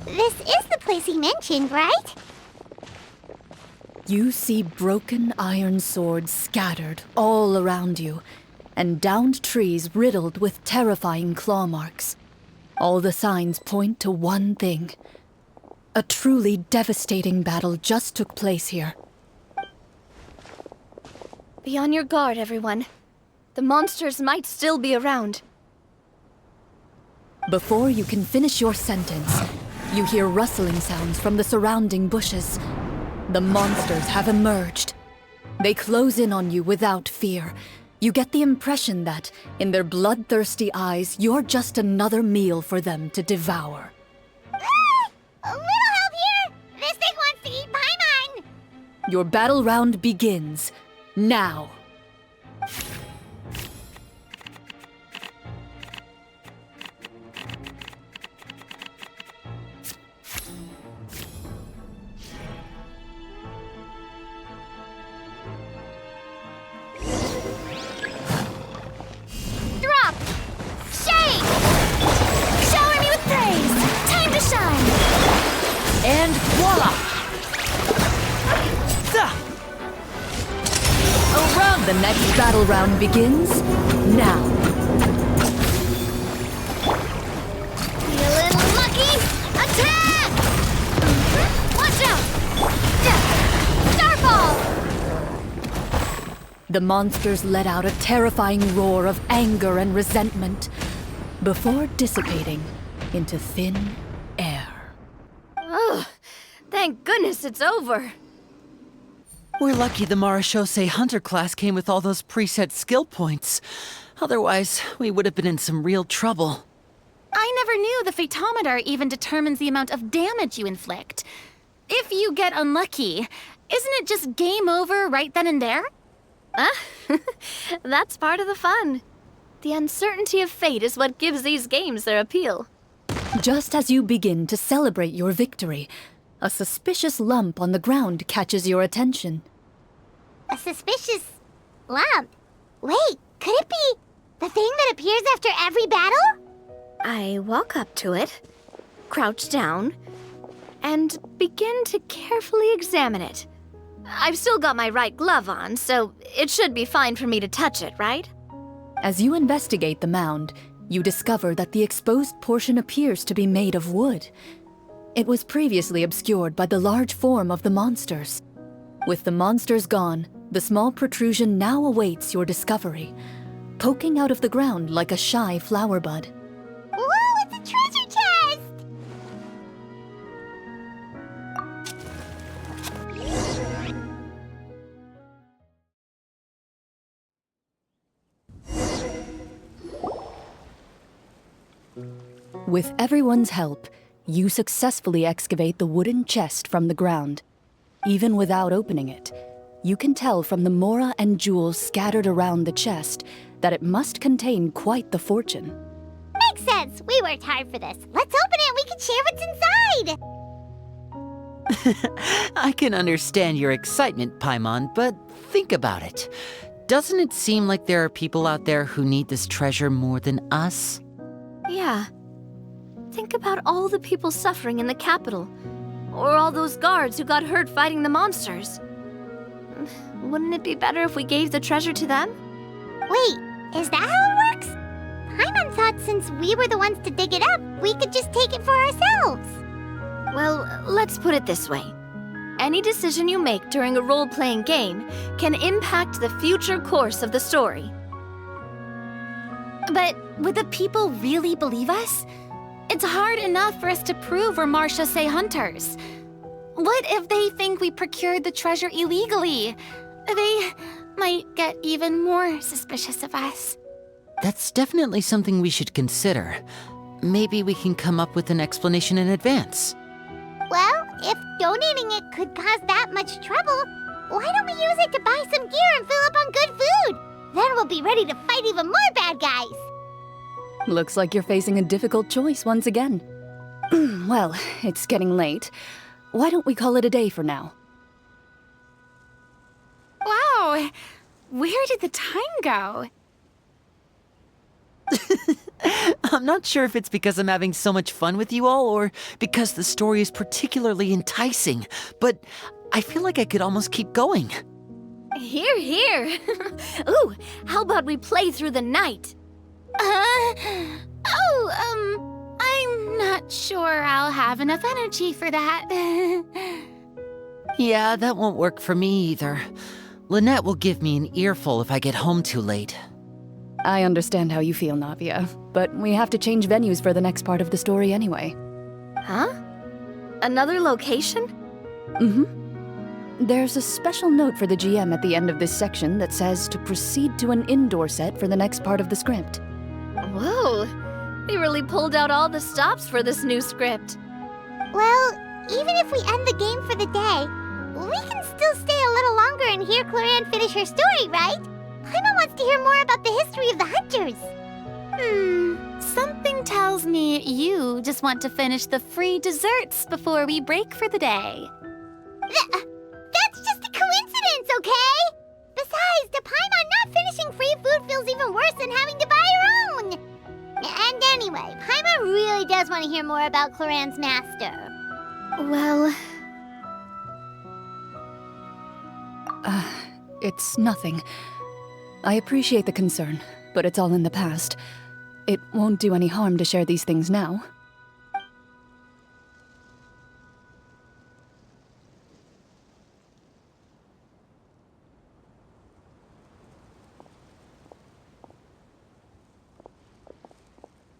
This is the place he mentioned, right? You see broken iron swords scattered all around you, and downed trees riddled with terrifying claw marks. All the signs point to one thing. A truly devastating battle just took place here. Be on your guard, everyone. The monsters might still be around. Before you can finish your sentence, you hear rustling sounds from the surrounding bushes. The monsters have emerged. They close in on you without fear, You get the impression that, in their bloodthirsty eyes, you're just another meal for them to devour. A little help here! This thing wants to eat Paimon! Your battle round begins now. Drop! Shade! Shower me with praise! Time to shine! And voila! The next battle round begins now. You little monkey! Attack! Watch out! Starfall! The monsters let out a terrifying roar of anger and resentment before dissipating into thin air. Ugh, thank goodness it's over. We're lucky the Marechaussee Hunter class came with all those preset skill points. Otherwise, we would have been in some real trouble. I never knew the photometer even determines the amount of damage you inflict. If you get unlucky, isn't it just game over right then and there? That's part of the fun. The uncertainty of fate is what gives these games their appeal. Just as you begin to celebrate your victory, a suspicious lump on the ground catches your attention. A suspicious lump? Wait, could it be the thing that appears after every battle? I walk up to it, crouch down, and begin to carefully examine it. I've still got my right glove on, so it should be fine for me to touch it, right? As you investigate the mound, you discover that the exposed portion appears to be made of wood. It was previously obscured by the large form of the monsters. With the monsters gone, the small protrusion now awaits your discovery, poking out of the ground like a shy flower bud. Whoa, it's a treasure chest! With everyone's help, you successfully excavate the wooden chest from the ground. Even without opening it, you can tell from the mora and jewels scattered around the chest that it must contain quite the fortune. Makes sense. We worked hard for this. Let's open it and we can share what's inside. I can understand your excitement, Paimon, but think about it. Doesn't it seem like there are people out there who need this treasure more than us? Yeah. Think about all the people suffering in the capital. Or all those guards who got hurt fighting the monsters. Wouldn't it be better if we gave the treasure to them? Wait, is that how it works? Paimon thought since we were the ones to dig it up, we could just take it for ourselves. Well, let's put it this way. Any decision you make during a role-playing game can impact the future course of the story. But would the people really believe us? It's hard enough for us to prove we're Marechaussee hunters. What if they think we procured the treasure illegally? They might get even more suspicious of us. That's definitely something we should consider. Maybe we can come up with an explanation in advance. Well, if donating it could cause that much trouble, why don't we use it to buy some gear and fill up on good food? Then we'll be ready to fight even more bad guys. Looks like you're facing a difficult choice once again. Well, it's getting late. Why don't we call it a day for now? Wow, where did the time go? I'm not sure if it's because I'm having so much fun with you all or because the story is particularly enticing, but I feel like I could almost keep going. Here, here. Ooh, how about we play through the night? I'm not sure I'll have enough energy for that. Yeah, that won't work for me either. Lynette will give me an earful if I get home too late. I understand how you feel, Navia, but we have to change venues for the next part of the story anyway. Huh? Another location? Mm-hmm. There's a special note for the GM at the end of this section that says to proceed to an indoor set for the next part of the script. Whoa, they really pulled out all the stops for this new script. Well, even if we end the game for the day, we can still stay a little longer and hear Chlorine finish her story, right? Paimon wants to hear more about the history of the Hunters. Something tells me you just want to finish the free desserts before we break for the day. That's just a coincidence, okay? Besides, to Paimon, not finishing free food feels even worse than having to buy her own. And anyway, Paimon really does want to hear more about Chlorine's master. Well, It's nothing. I appreciate the concern, but it's all in the past. It won't do any harm to share these things now.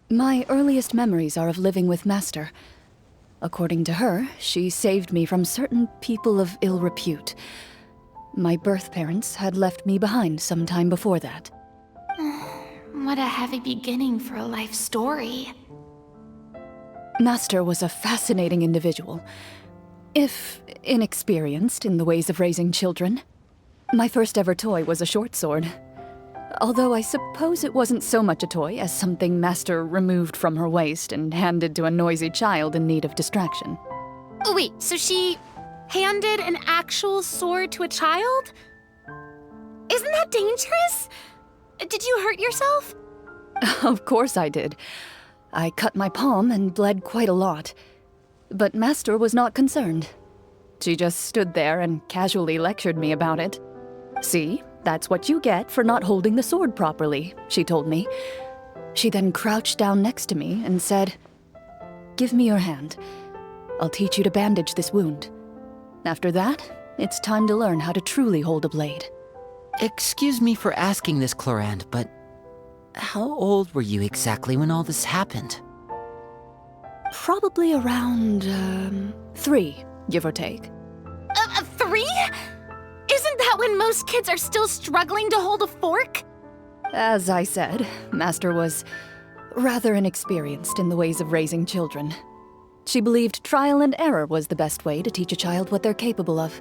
My earliest memories are of living with Master. According to her, she saved me from certain people of ill repute. My birth parents had left me behind some time before that. What a heavy beginning for a life story. Master was a fascinating individual, if inexperienced in the ways of raising children. My first ever toy was a short sword. Although I suppose it wasn't so much a toy as something Master removed from her waist and handed to a noisy child in need of distraction. Oh wait, so she handed an actual sword to a child? Isn't that dangerous? Did you hurt yourself? Of course I did. I cut my palm and bled quite a lot. But Master was not concerned. She just stood there and casually lectured me about it. See, that's what you get for not holding the sword properly, she told me. She then crouched down next to me and said, "Give me your hand. I'll teach you to bandage this wound. After that, it's time to learn how to truly hold a blade." Excuse me for asking this, Chlorine, but how old were you exactly when all this happened? Probably around, 3, give or take. 3? Isn't that when most kids are still struggling to hold a fork? As I said, Master was rather inexperienced in the ways of raising children. She believed trial and error was the best way to teach a child what they're capable of.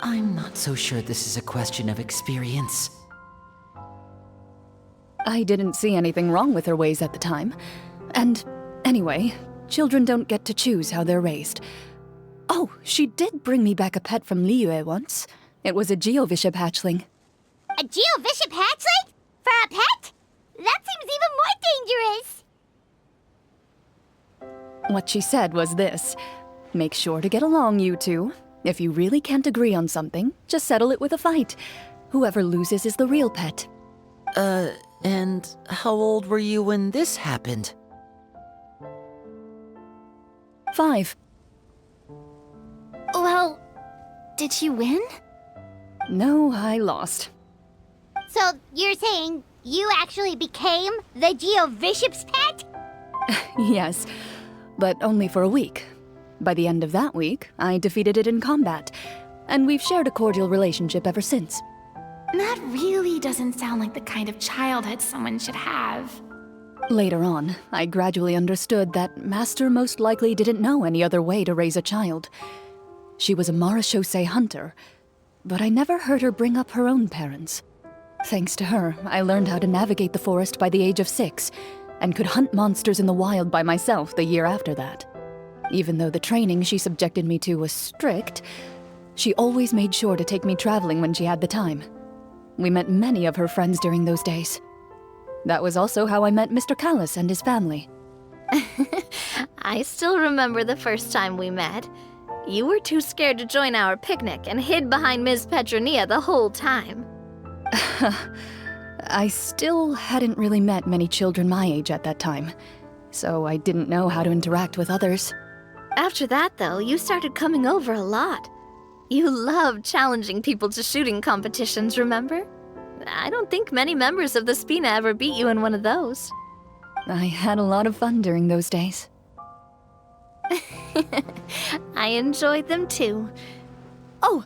I'm not so sure this is a question of experience. I didn't see anything wrong with her ways at the time. And anyway, children don't get to choose how they're raised. Oh, she did bring me back a pet from Liyue once. It was a Geovishap hatchling. A Geovishap hatchling? For a pet? That seems even more dangerous. What she said was this: make sure to get along, you two. If you really can't agree on something, just settle it with a fight. Whoever loses is the real pet. And how old were you when this happened? 5. Well, did you win? No, I lost. So you're saying you actually became the Geovishap's pet? Yes, but only for a week. By the end of that week, I defeated it in combat, and we've shared a cordial relationship ever since. That really doesn't sound like the kind of childhood someone should have. Later on, I gradually understood that Master most likely didn't know any other way to raise a child. She was a Marechaussee hunter, but I never heard her bring up her own parents. Thanks to her, I learned how to navigate the forest by the age of 6, and could hunt monsters in the wild by myself the year after that. Even though the training she subjected me to was strict, she always made sure to take me traveling when she had the time. We met many of her friends during those days. That was also how I met Mr. Callis and his family. I still remember the first time we met. You were too scared to join our picnic and hid behind Ms. Petronia the whole time. I still hadn't really met many children my age at that time, so I didn't know how to interact with others. After that, though, you started coming over a lot. You loved challenging people to shooting competitions, remember? I don't think many members of the Spina ever beat you in one of those. I had a lot of fun during those days. I enjoyed them too. Oh,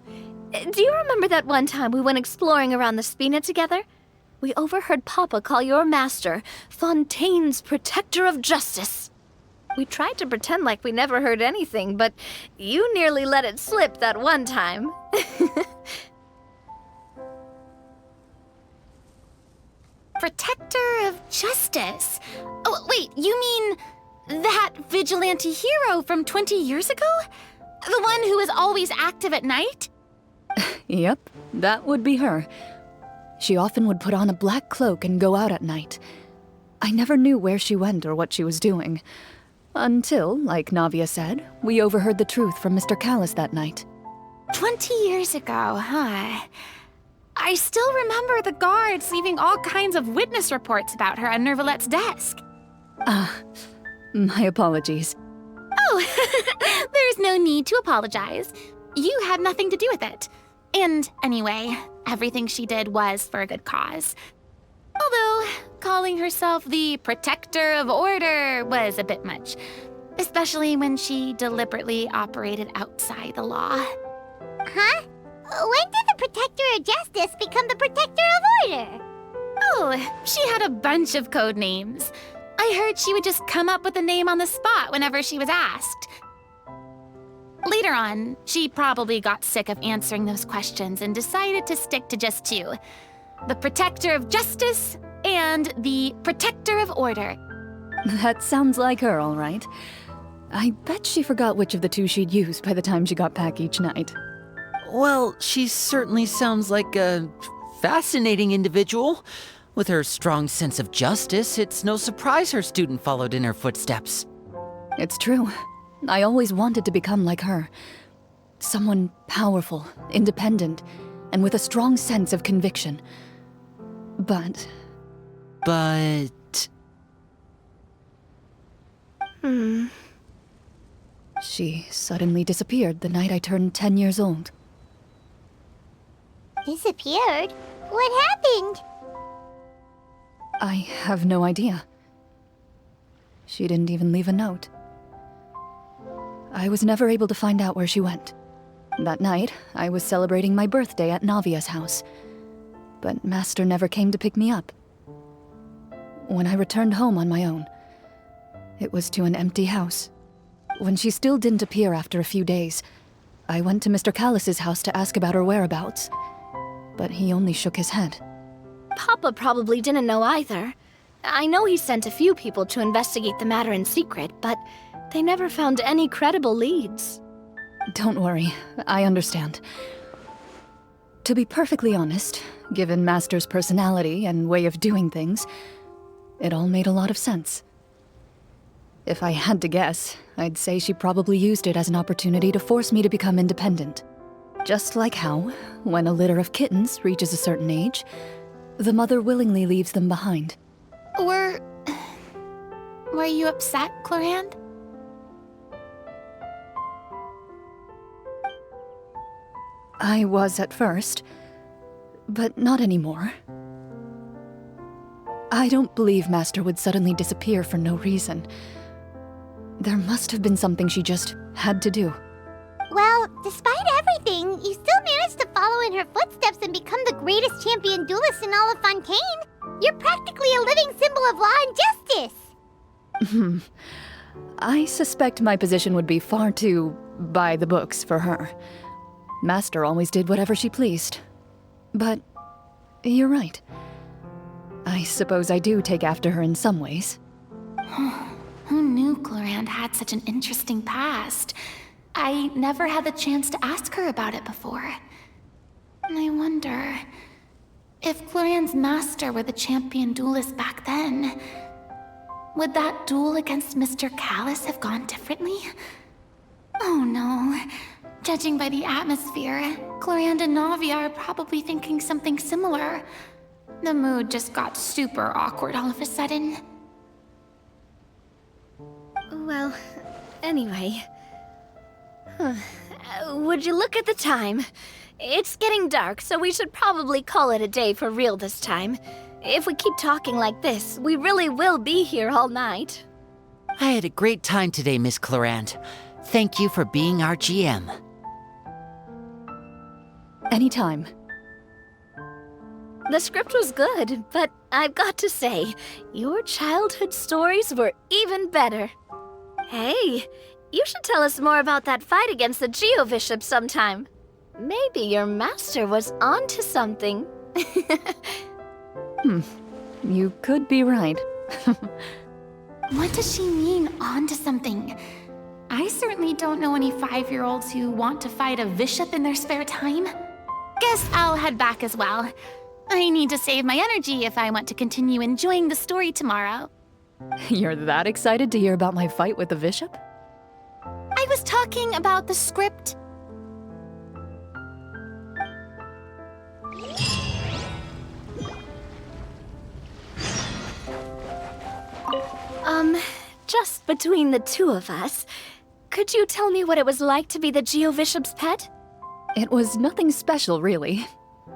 Do you remember that one time we went exploring around the Spina together? We overheard Papa call your master Fontaine's Protector of Justice. We tried to pretend like we never heard anything, but you nearly let it slip that one time. Protector of Justice? Oh, wait, you mean that vigilante hero from 20 years ago? The one who was always active at night? Yep, that would be her. She often would put on a black cloak and go out at night. I never knew where she went or what she was doing. Until, like Navia said, we overheard the truth from Mr. Callis that night. 20 years ago, huh? I still remember the guards leaving all kinds of witness reports about her on Nervalette's desk. My apologies. Oh, there's no need to apologize. You had nothing to do with it. And anyway, everything she did was for a good cause. Although, calling herself the Protector of Order was a bit much, especially when she deliberately operated outside the law. Huh? When did the Protector of Justice become the Protector of Order? Oh, she had a bunch of code names. I heard she would just come up with a name on the spot whenever she was asked. Later on, she probably got sick of answering those questions and decided to stick to just two: the Protector of Justice and the Protector of Order. That sounds like her, all right. I bet she forgot which of the two she'd use by the time she got back each night. Well, she certainly sounds like a fascinating individual. With her strong sense of justice, it's no surprise her student followed in her footsteps. It's true. I always wanted to become like her. Someone powerful, independent, and with a strong sense of conviction. But... She suddenly disappeared the night I turned 10 years old. Disappeared? What happened? I have no idea. She didn't even leave a note. I was never able to find out where she went. That night, I was celebrating my birthday at Navia's house, but Master never came to pick me up. When I returned home on my own, it was to an empty house. When she still didn't appear after a few days, I went to Mr. Callis's house to ask about her whereabouts, but he only shook his head. Papa probably didn't know either. I know he sent a few people to investigate the matter in secret, but they never found any credible leads. Don't worry, I understand. To be perfectly honest, given Master's personality and way of doing things, it all made a lot of sense. If I had to guess, I'd say she probably used it as an opportunity to force me to become independent. Just like how, when a litter of kittens reaches a certain age, the mother willingly leaves them behind. Were you upset, Chlorine? I was at first, but not anymore. I don't believe Master would suddenly disappear for no reason. There must have been something she just had to do. Well, despite everything, you still managed to follow in her footsteps and become the greatest champion duelist in all of Fontaine. You're practically a living symbol of law and justice. I suspect my position would be far too by the books for her. Master always did whatever she pleased. But you're right. I suppose I do take after her in some ways. Who knew Chlorine had such an interesting past? I never had the chance to ask her about it before. I wonder if Chlorine's master were the champion duelist back then, would that duel against Mr. Callis have gone differently? Oh no. Judging by the atmosphere, Chlorine and Navia are probably thinking something similar. The mood just got super awkward all of a sudden. Well, anyway. Would you look at the time? It's getting dark, so we should probably call it a day for real this time. If we keep talking like this, we really will be here all night. I had a great time today, Miss Chlorine. Thank you for being our GM. Anytime. The script was good, but I've got to say, your childhood stories were even better. Hey, you should tell us more about that fight against the Geo-Bishop sometime. Maybe your master was onto something. You could be right. What does she mean, onto something? I certainly don't know any 5-year-olds who want to fight a bishop in their spare time. Guess I'll head back as well. I need to save my energy if I want to continue enjoying the story tomorrow. You're that excited to hear about my fight with the bishop? I was talking about the script. Just between the two of us, could you tell me what it was like to be the Geo-Bishop's pet? It was nothing special, really.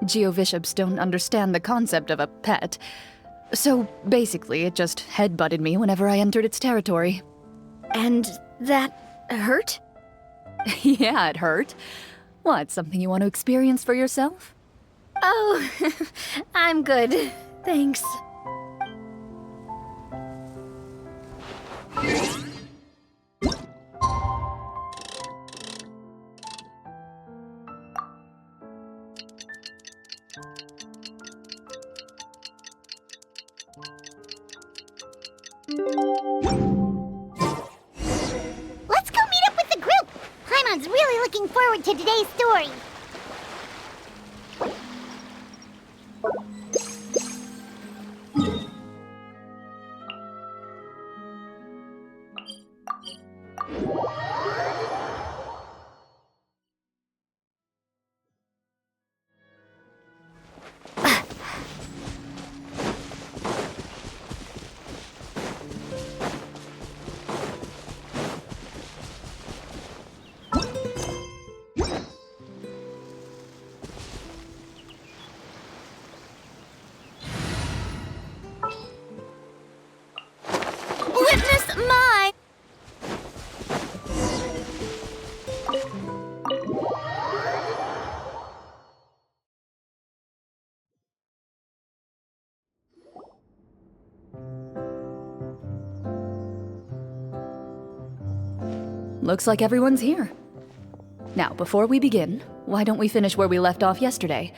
Geo-Bishops don't understand the concept of a pet. So basically, it just headbutted me whenever I entered its territory. And that hurt? Yeah, it hurt. What, something you want to experience for yourself? Oh, I'm good. Thanks. Let's go meet up with the group! Paimon's really looking forward to today's story. Witness mine! Looks like everyone's here. Now, before we begin, why don't we finish where we left off yesterday?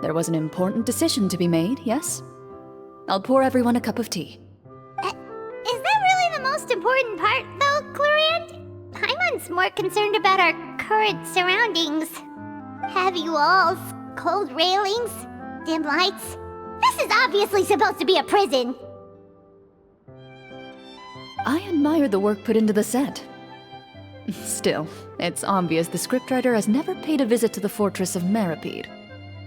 There was an important decision to be made, yes? I'll pour everyone a cup of tea. Is that really the most important part, though, Chlorine? Paimon's more concerned about our current surroundings. Heavy walls, cold railings, dim lights. This is obviously supposed to be a prison. I admire the work put into the set. Still, it's obvious the scriptwriter has never paid a visit to the fortress of Marechaussee.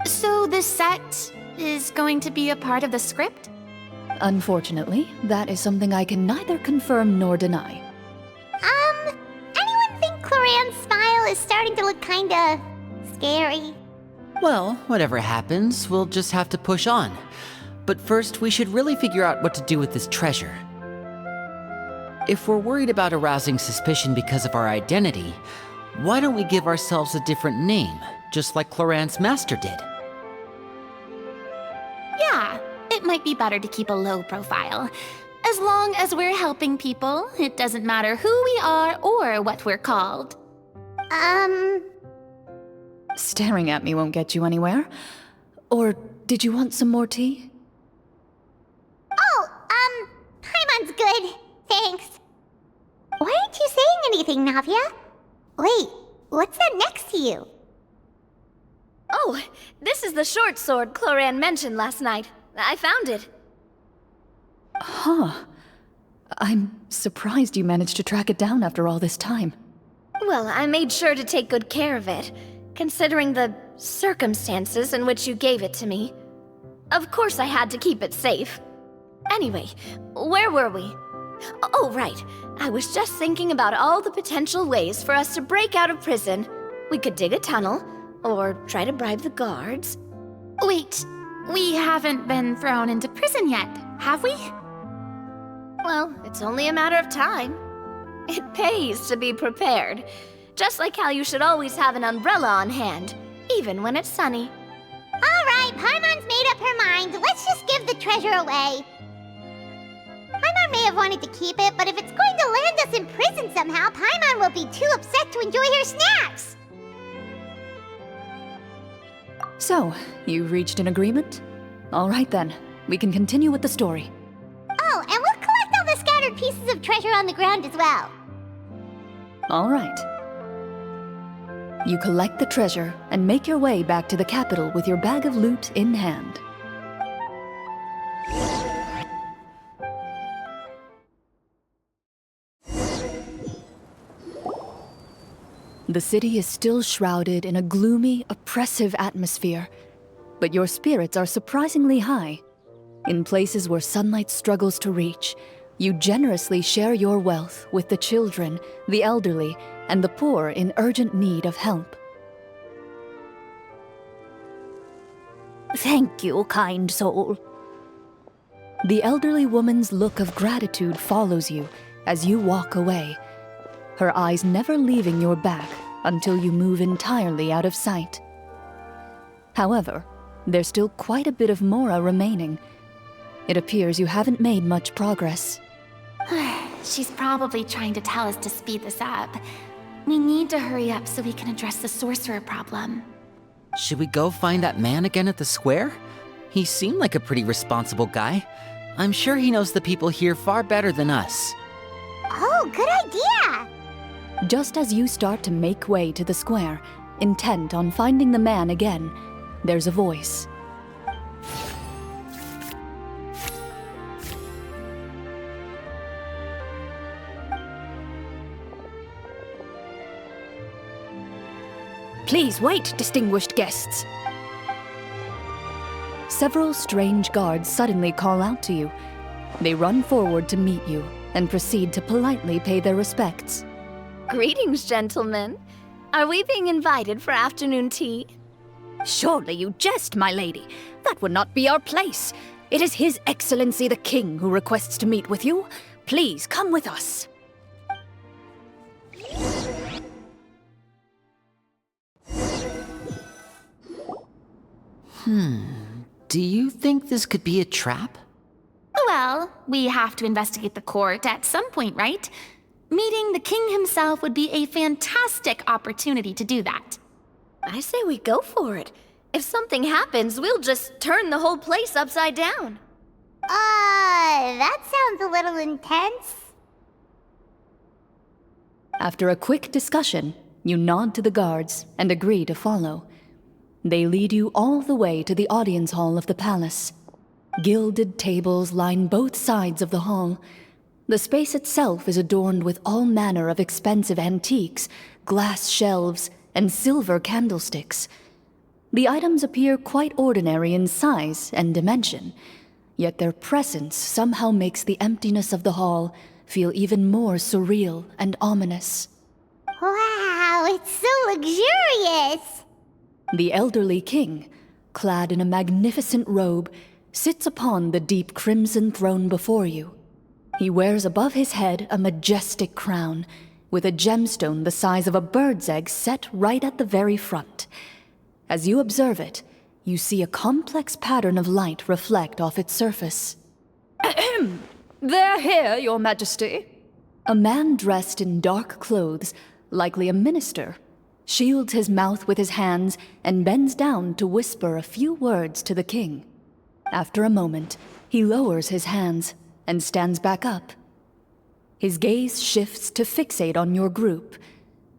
So the set is going to be a part of the script? Unfortunately, that is something I can neither confirm nor deny. Anyone think Chlorine's smile is starting to look kinda scary? Well, whatever happens, we'll just have to push on. But first, we should really figure out what to do with this treasure. If we're worried about arousing suspicion because of our identity, why don't we give ourselves a different name, just like Chlorine's master did? Yeah, it might be better to keep a low profile. As long as we're helping people, it doesn't matter who we are or what we're called. Staring at me won't get you anywhere. Or did you want some more tea? Oh, Paimon's good. Thanks. Why aren't you saying anything, Navia? Wait, what's that next to you? Oh, this is the short sword Chlorine mentioned last night. I found it. Huh. I'm surprised you managed to track it down after all this time. Well, I made sure to take good care of it, considering the circumstances in which you gave it to me. Of course I had to keep it safe. Anyway, where were we? Oh, right. I was just thinking about all the potential ways for us to break out of prison. We could dig a tunnel, or try to bribe the guards. Wait, we haven't been thrown into prison yet, have we? Well, it's only a matter of time. It pays to be prepared. Just like how you should always have an umbrella on hand. even when it's sunny. All right, Paimon's made up her mind. Let's just give the treasure away. Paimon may have wanted to keep it, but if it's going to land us in prison somehow, Paimon will be too upset to enjoy her snacks. So, you've reached an agreement? All right then, we can continue with the story. Oh, and we'll collect all the scattered pieces of treasure on the ground as well. All right. You collect the treasure and make your way back to the capital with your bag of loot in hand. The city is still shrouded in a gloomy, oppressive atmosphere, but your spirits are surprisingly high. In places where sunlight struggles to reach, you generously share your wealth with the children, the elderly, and the poor in urgent need of help. Thank you, kind soul. The elderly woman's look of gratitude follows you as you walk away, her eyes never leaving your back until you move entirely out of sight. However, there's still quite a bit of Mora remaining. It appears you haven't made much progress. She's probably trying to tell us to speed this up. We need to hurry up so we can address the sorcerer problem. Should we go find that man again at the square? He seemed like a pretty responsible guy. I'm sure he knows the people here far better than us. Oh, good idea! Just as you start to make way to the square, intent on finding the man again, there's a voice. Please wait, distinguished guests. Several strange guards suddenly call out to you. They run forward to meet you and proceed to politely pay their respects. Greetings, gentlemen. Are we being invited for afternoon tea? Surely you jest, my lady. That would not be our place. It is His Excellency the King who requests to meet with you. Please come with us. Do you think this could be a trap? Well, we have to investigate the court at some point, right? Meeting the king himself would be a fantastic opportunity to do that. I say we go for it. If something happens, we'll just turn the whole place upside down. That sounds a little intense. After a quick discussion, you nod to the guards and agree to follow. They lead you all the way to the audience hall of the palace. Gilded tables line both sides of the hall. The space itself is adorned with all manner of expensive antiques, glass shelves, and silver candlesticks. The items appear quite ordinary in size and dimension, yet their presence somehow makes the emptiness of the hall feel even more surreal and ominous. Wow, it's so luxurious! The elderly king, clad in a magnificent robe, sits upon the deep crimson throne before you. He wears above his head a majestic crown, with a gemstone the size of a bird's egg set right at the very front. As you observe it, you see a complex pattern of light reflect off its surface. They're here, Your Majesty. A man dressed in dark clothes, likely a minister, shields his mouth with his hands and bends down to whisper a few words to the king. After a moment, he lowers his hands and stands back up. His gaze shifts to fixate on your group,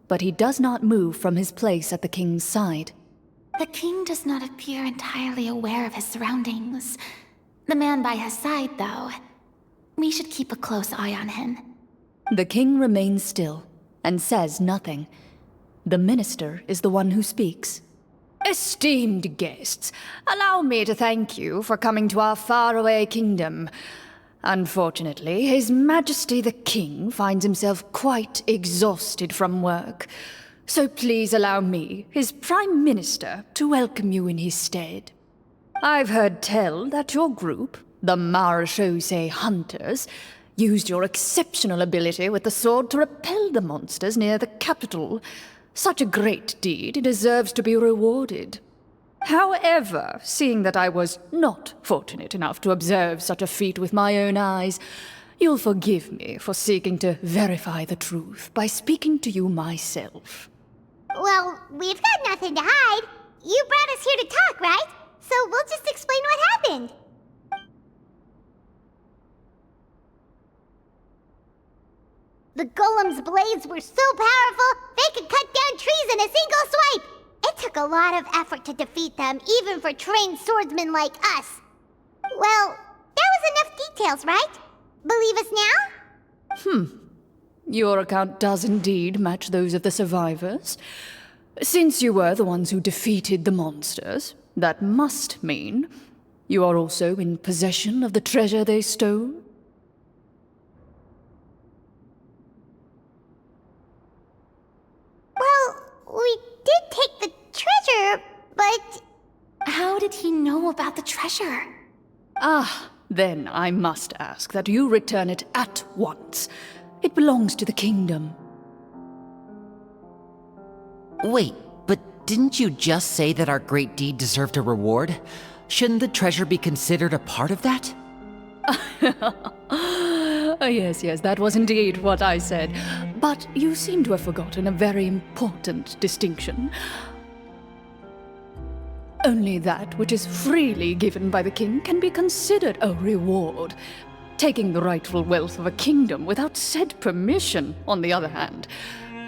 but he does not move from his place at the king's side. The king does not appear entirely aware of his surroundings. The man by his side, though. We should keep a close eye on him. The king remains still and says nothing. The minister is the one who speaks. Esteemed guests, allow me to thank you for coming to our faraway kingdom. Unfortunately, His Majesty the King finds himself quite exhausted from work. So please allow me, his Prime Minister, to welcome you in his stead. I've heard tell that your group, the Marechaussee Hunters, used your exceptional ability with the sword to repel the monsters near the capital. Such a great deed deserves to be rewarded. However, seeing that I was not fortunate enough to observe such a feat with my own eyes, you'll forgive me for seeking to verify the truth by speaking to you myself. Well, we've got nothing to hide. You brought us here to talk, right? So we'll just explain what happened. The golem's blades were so powerful, they could cut down trees in a single swipe. It took a lot of effort to defeat them, even for trained swordsmen like us. Well, that was enough details, right? Believe us now? Your account does indeed match those of the survivors. Since you were the ones who defeated the monsters, that must mean you are also in possession of the treasure they stole? Well, we did take the treasure, but... How did he know about the treasure? Then I must ask that you return it at once. It belongs to the kingdom. Wait, but didn't you just say that our great deed deserved a reward? Shouldn't the treasure be considered a part of that? Yes, that was indeed what I said. But you seem to have forgotten a very important distinction. Only that which is freely given by the king can be considered a reward. Taking the rightful wealth of a kingdom without said permission, on the other hand,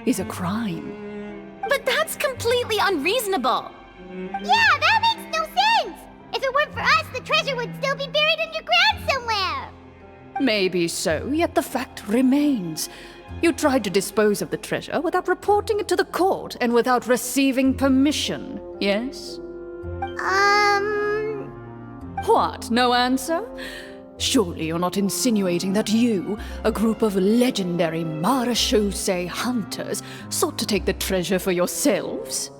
is a crime. But that's completely unreasonable. Yeah, that makes no sense! If it weren't for us, the treasure would still be buried underground somewhere! Maybe so, yet the fact remains. You tried to dispose of the treasure without reporting it to the court and without receiving permission, yes? What, no answer? Surely you're not insinuating that you, a group of legendary Marechaussee hunters, sought to take the treasure for yourselves?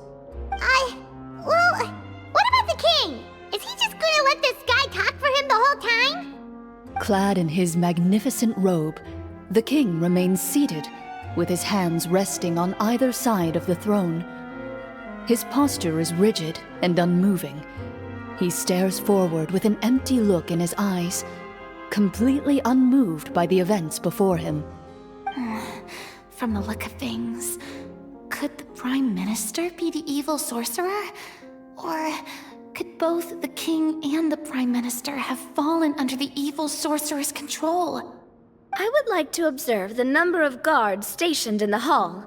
Well, what about the king? Is he just gonna let this guy talk for him the whole time? Clad in his magnificent robe, the king remains seated, with his hands resting on either side of the throne. His posture is rigid and unmoving. He stares forward with an empty look in his eyes, completely unmoved by the events before him. From the look of things, could the Prime Minister be the evil sorcerer? Or could both the king and the Prime Minister have fallen under the evil sorcerer's control? I would like to observe the number of guards stationed in the hall.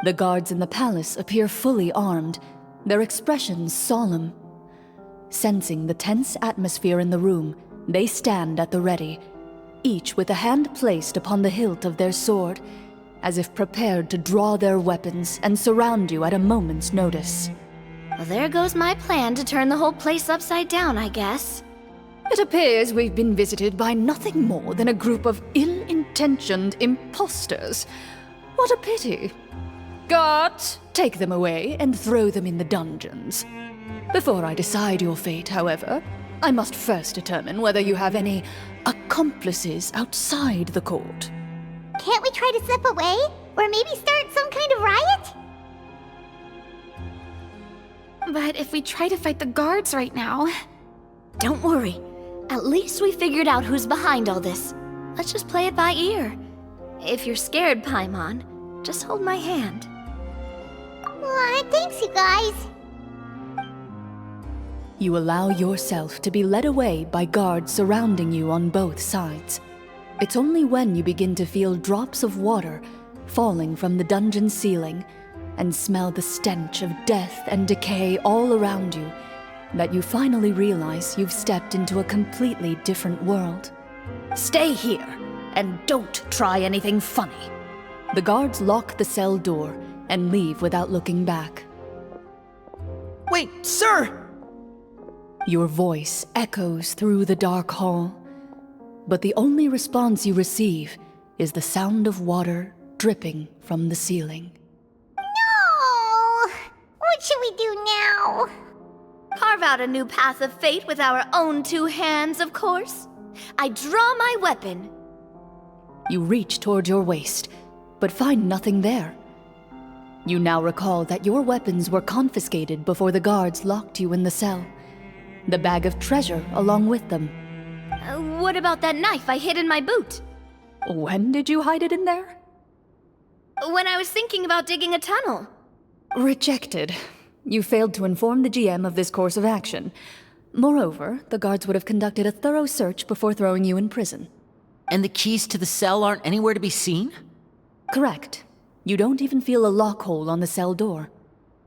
The guards in the palace appear fully armed, their expressions solemn. Sensing the tense atmosphere in the room, they stand at the ready, each with a hand placed upon the hilt of their sword, as if prepared to draw their weapons and surround you at a moment's notice. Well, there goes my plan to turn the whole place upside down, I guess. It appears we've been visited by nothing more than a group of ill-intentioned imposters. What a pity. Guards, take them away and throw them in the dungeons. Before I decide your fate, however, I must first determine whether you have any accomplices outside the court. Can't we try to slip away? Or maybe start some kind of riot? But if we try to fight the guards right now... Don't worry. At least we figured out who's behind all this. Let's just play it by ear. If you're scared, Paimon, just hold my hand. Thanks, you guys. You allow yourself to be led away by guards surrounding you on both sides. It's only when you begin to feel drops of water falling from the dungeon ceiling and smell the stench of death and decay all around you that you finally realize you've stepped into a completely different world. Stay here, and don't try anything funny. The guards lock the cell door and leave without looking back. Wait, sir! Your voice echoes through the dark hall, but the only response you receive is the sound of water dripping from the ceiling. No! What should we do now? Carve out a new path of fate with our own two hands, of course. I draw my weapon. You reach toward your waist, but find nothing there. You now recall that your weapons were confiscated before the guards locked you in the cell. The bag of treasure along with them. What about that knife I hid in my boot? When did you hide it in there? When I was thinking about digging a tunnel. Rejected. You failed to inform the GM of this course of action. Moreover, the guards would have conducted a thorough search before throwing you in prison. And the keys to the cell aren't anywhere to be seen? Correct. You don't even feel a lock hole on the cell door.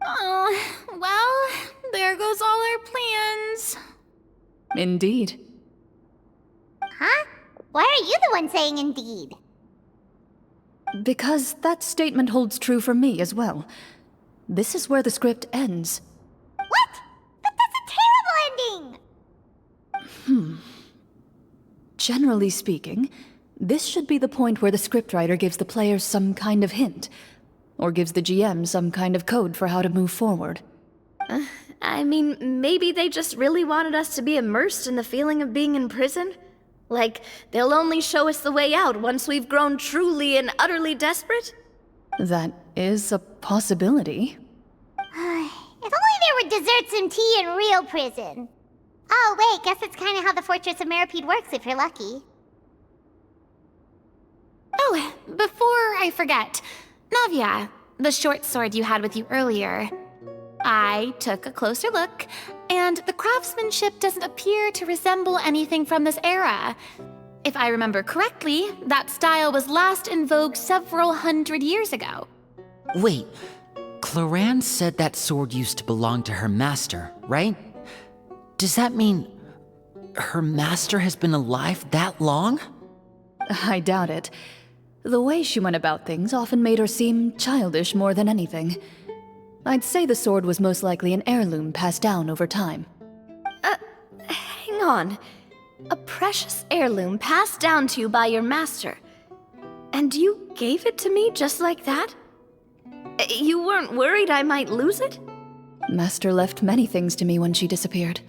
Oh, well, there goes all our plans. Indeed. Huh? Why are you the one saying indeed? Because that statement holds true for me as well. This is where the script ends. What? But that's a terrible ending! Generally speaking, this should be the point where the scriptwriter gives the players some kind of hint, or gives the GM some kind of code for how to move forward. I mean, maybe they just really wanted us to be immersed in the feeling of being in prison? Like, they'll only show us the way out once we've grown truly and utterly desperate? That is a possibility. If only there were desserts and tea in real prison. Oh, wait, guess that's kind of how the Fortress of Maripede works if you're lucky. Oh, before I forget, Navia, the short sword you had with you earlier. I took a closer look, and the craftsmanship doesn't appear to resemble anything from this era. If I remember correctly, that style was last in vogue several hundred years ago. Wait, Chlorine said that sword used to belong to her master, right? Does that mean her master has been alive that long? I doubt it. The way she went about things often made her seem childish more than anything. I'd say the sword was most likely an heirloom passed down over time. Hang on. A precious heirloom passed down to you by your master. And you gave it to me just like that? You weren't worried I might lose it? Master left many things to me when she disappeared.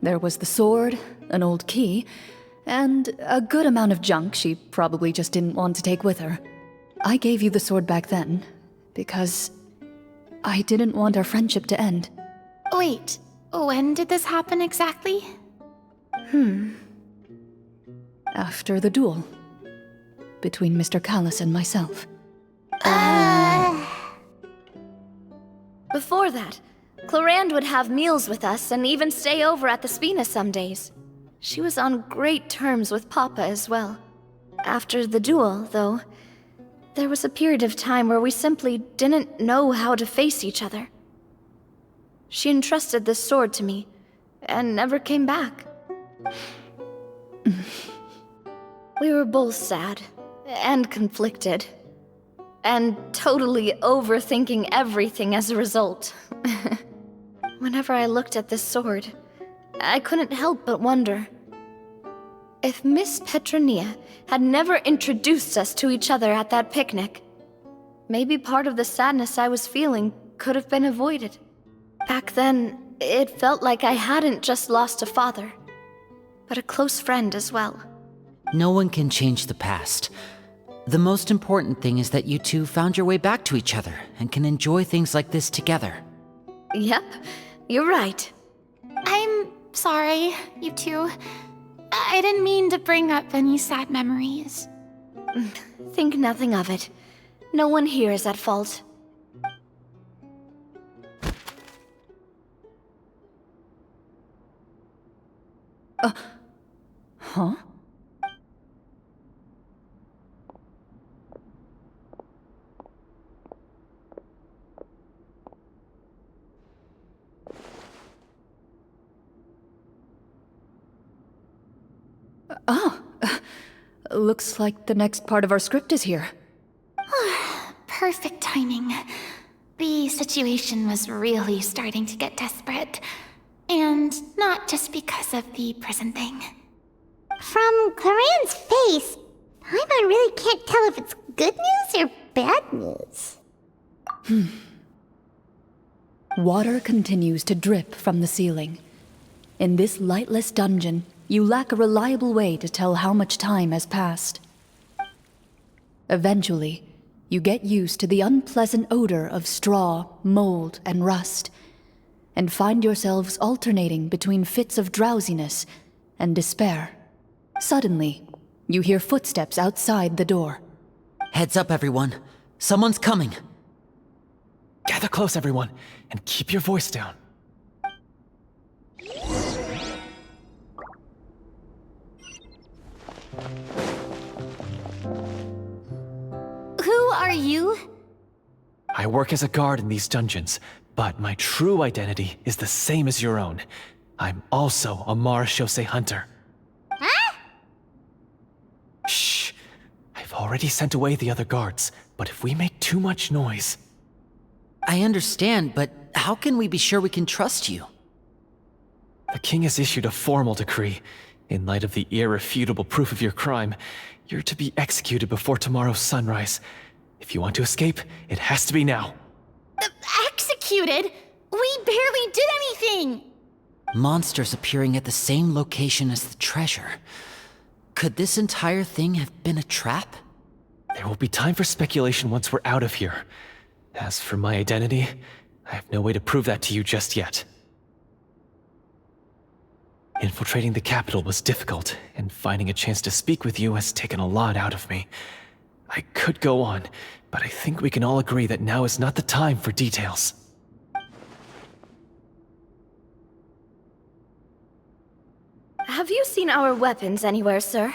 There was the sword, an old key, and a good amount of junk she probably just didn't want to take with her. I gave you the sword back then, because I didn't want our friendship to end. Wait, when did this happen exactly? After the duel. Between Mr. Callis and myself. Before that, Chlorine would have meals with us and even stay over at the Spina some days. She was on great terms with Papa as well. After the duel, though, there was a period of time where we simply didn't know how to face each other. She entrusted this sword to me, and never came back. We were both sad, and conflicted, and totally overthinking everything as a result. Whenever I looked at this sword, I couldn't help but wonder if Miss Petronia had never introduced us to each other at that picnic. Maybe part of the sadness I was feeling could have been avoided. Back then, it felt like I hadn't just lost a father, but a close friend as well. No one can change the past. The most important thing is that you two found your way back to each other and can enjoy things like this together. Yep, you're right. I'm sorry, you two. I didn't mean to bring up any sad memories. Think nothing of it. No one here is at fault. Huh? Looks like the next part of our script is here. Perfect timing. The situation was really starting to get desperate. And not just because of the prison thing. From Chlorine's face, Paimon really can't tell if it's good news or bad news. Water continues to drip from the ceiling. In this lightless dungeon, you lack a reliable way to tell how much time has passed. Eventually, You get used to the unpleasant odor of straw, mold, and rust, and find yourselves alternating between fits of drowsiness and despair. Suddenly, you hear footsteps outside the door. Heads up, everyone. Someone's coming. Gather close, everyone, and keep your voice down. Who are you? I work as a guard in these dungeons, but my true identity is the same as your own. I'm also a Marechaussee hunter. Huh? Shh. I've already sent away the other guards, but if we make too much noise... I understand, but how can we be sure we can trust you? The king has issued a formal decree. In light of the irrefutable proof of your crime, you're to be executed before tomorrow's sunrise. If you want to escape, it has to be now. Executed? We barely did anything! Monsters appearing at the same location as the treasure. Could this entire thing have been a trap? There will be time for speculation once we're out of here. As for my identity, I have no way to prove that to you just yet. Infiltrating the capital was difficult, and finding a chance to speak with you has taken a lot out of me. I could go on, but I think we can all agree that now is not the time for details. Have you seen our weapons anywhere, sir?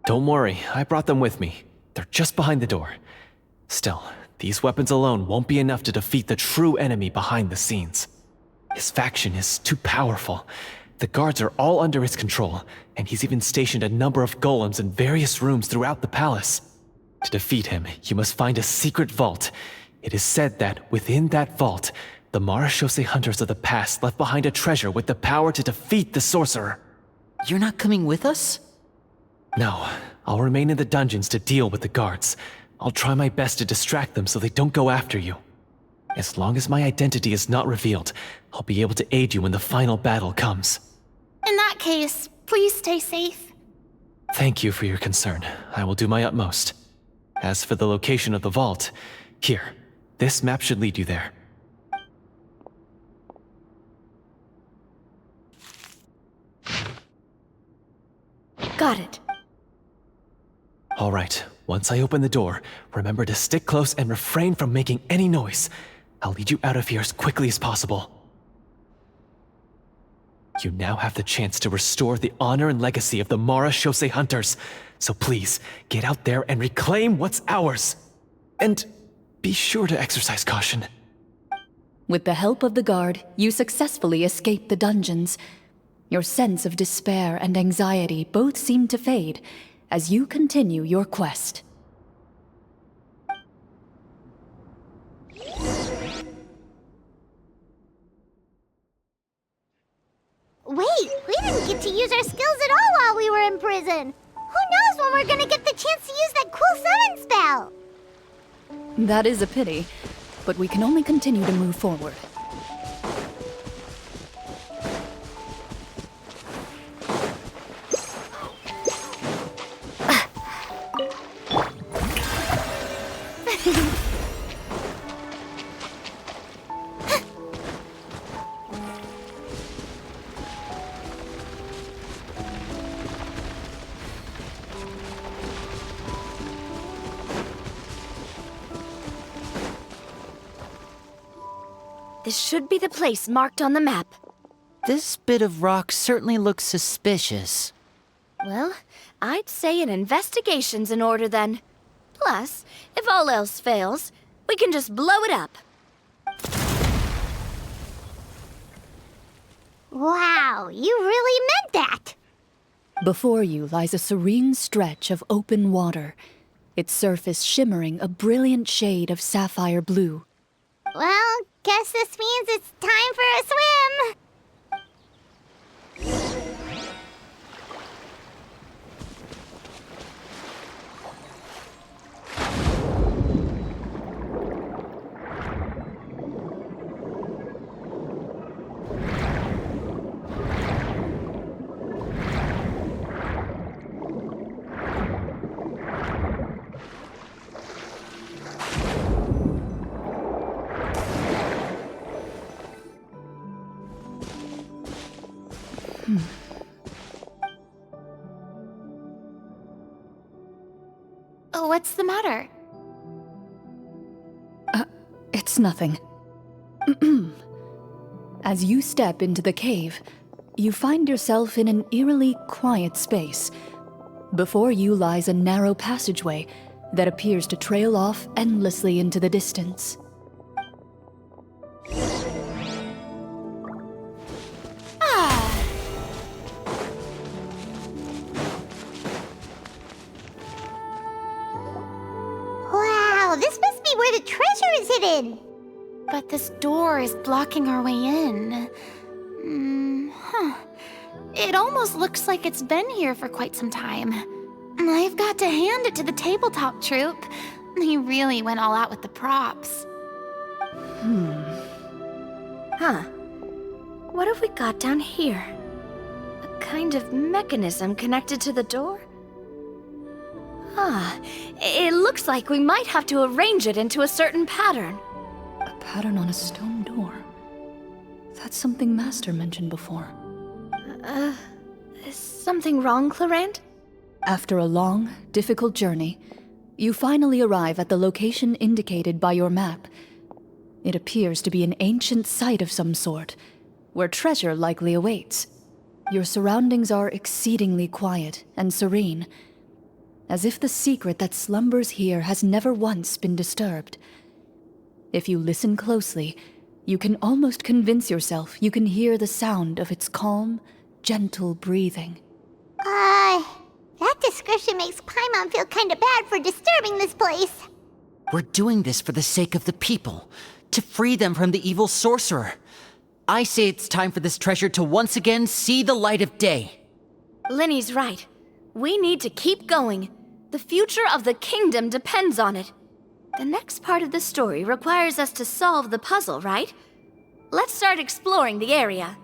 Don't worry, I brought them with me. They're just behind the door. Still, these weapons alone won't be enough to defeat the true enemy behind the scenes. His faction is too powerful. The guards are all under his control, and he's even stationed a number of golems in various rooms throughout the palace. To defeat him, you must find a secret vault. It is said that within that vault, the Marechaussee hunters of the past left behind a treasure with the power to defeat the sorcerer. You're not coming with us? No, I'll remain in the dungeons to deal with the guards. I'll try my best to distract them so they don't go after you. As long as my identity is not revealed, I'll be able to aid you when the final battle comes. In that case, please stay safe. Thank you for your concern. I will do my utmost. As for the location of the vault, here, this map should lead you there. Got it. All right, once I open the door, remember to stick close and refrain from making any noise. I'll lead you out of here as quickly as possible. You now have the chance to restore the honor and legacy of the Marechaussee hunters. So please, get out there and reclaim what's ours. And be sure to exercise caution. With the help of the guard, you successfully escape the dungeons. Your sense of despair and anxiety both seem to fade as you continue your quest. Wait, we didn't get to use our skills at all while we were in prison. Who knows when we're gonna get the chance to use that cool summon spell? That is a pity, but we can only continue to move forward. This should be the place marked on the map. This bit of rock certainly looks suspicious. Well, I'd say an investigation's in order then. Plus, if all else fails, we can just blow it up. Wow, you really meant that! Before you lies a serene stretch of open water, its surface shimmering a brilliant shade of sapphire blue. Well, guess this means it's time for a swim! What's the matter? It's nothing. As you step into the cave, you find yourself in an eerily quiet space. Before you lies a narrow passageway that appears to trail off endlessly into the distance. Wow, this must be where the treasure is hidden. But this door is blocking our way in. It almost looks like it's been here for quite some time. I've got to hand it to the tabletop troupe. They really went all out with the props. Huh. What have we got down here? A kind of mechanism connected to the door? It looks like we might have to arrange it into a certain pattern. A pattern on a stone door. That's something Master mentioned before. Is something wrong, Chlorine? After a long, difficult journey, you finally arrive at the location indicated by your map. It appears to be an ancient site of some sort, where treasure likely awaits. Your surroundings are exceedingly quiet and serene, as if the secret that slumbers here has never once been disturbed. If you listen closely, you can almost convince yourself you can hear the sound of its calm, gentle breathing. That description makes Paimon feel kinda bad for disturbing this place. We're doing this for the sake of the people, to free them from the evil sorcerer. I say it's time for this treasure to once again see the light of day. Linny's right. We need to keep going. The future of the kingdom depends on it. The next part of the story requires us to solve the puzzle, right? Let's start exploring the area.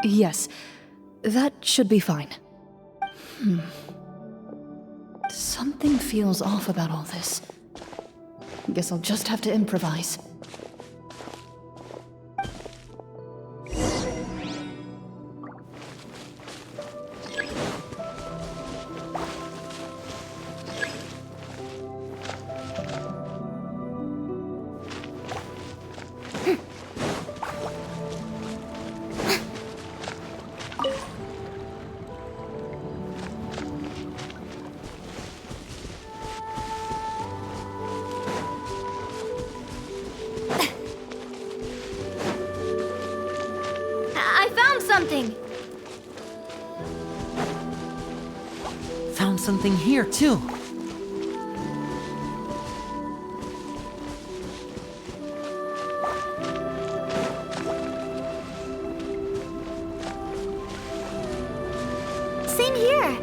Yes, that should be fine. Something feels off about all this. Guess I'll just have to improvise. Something. Found something here, too. Same here.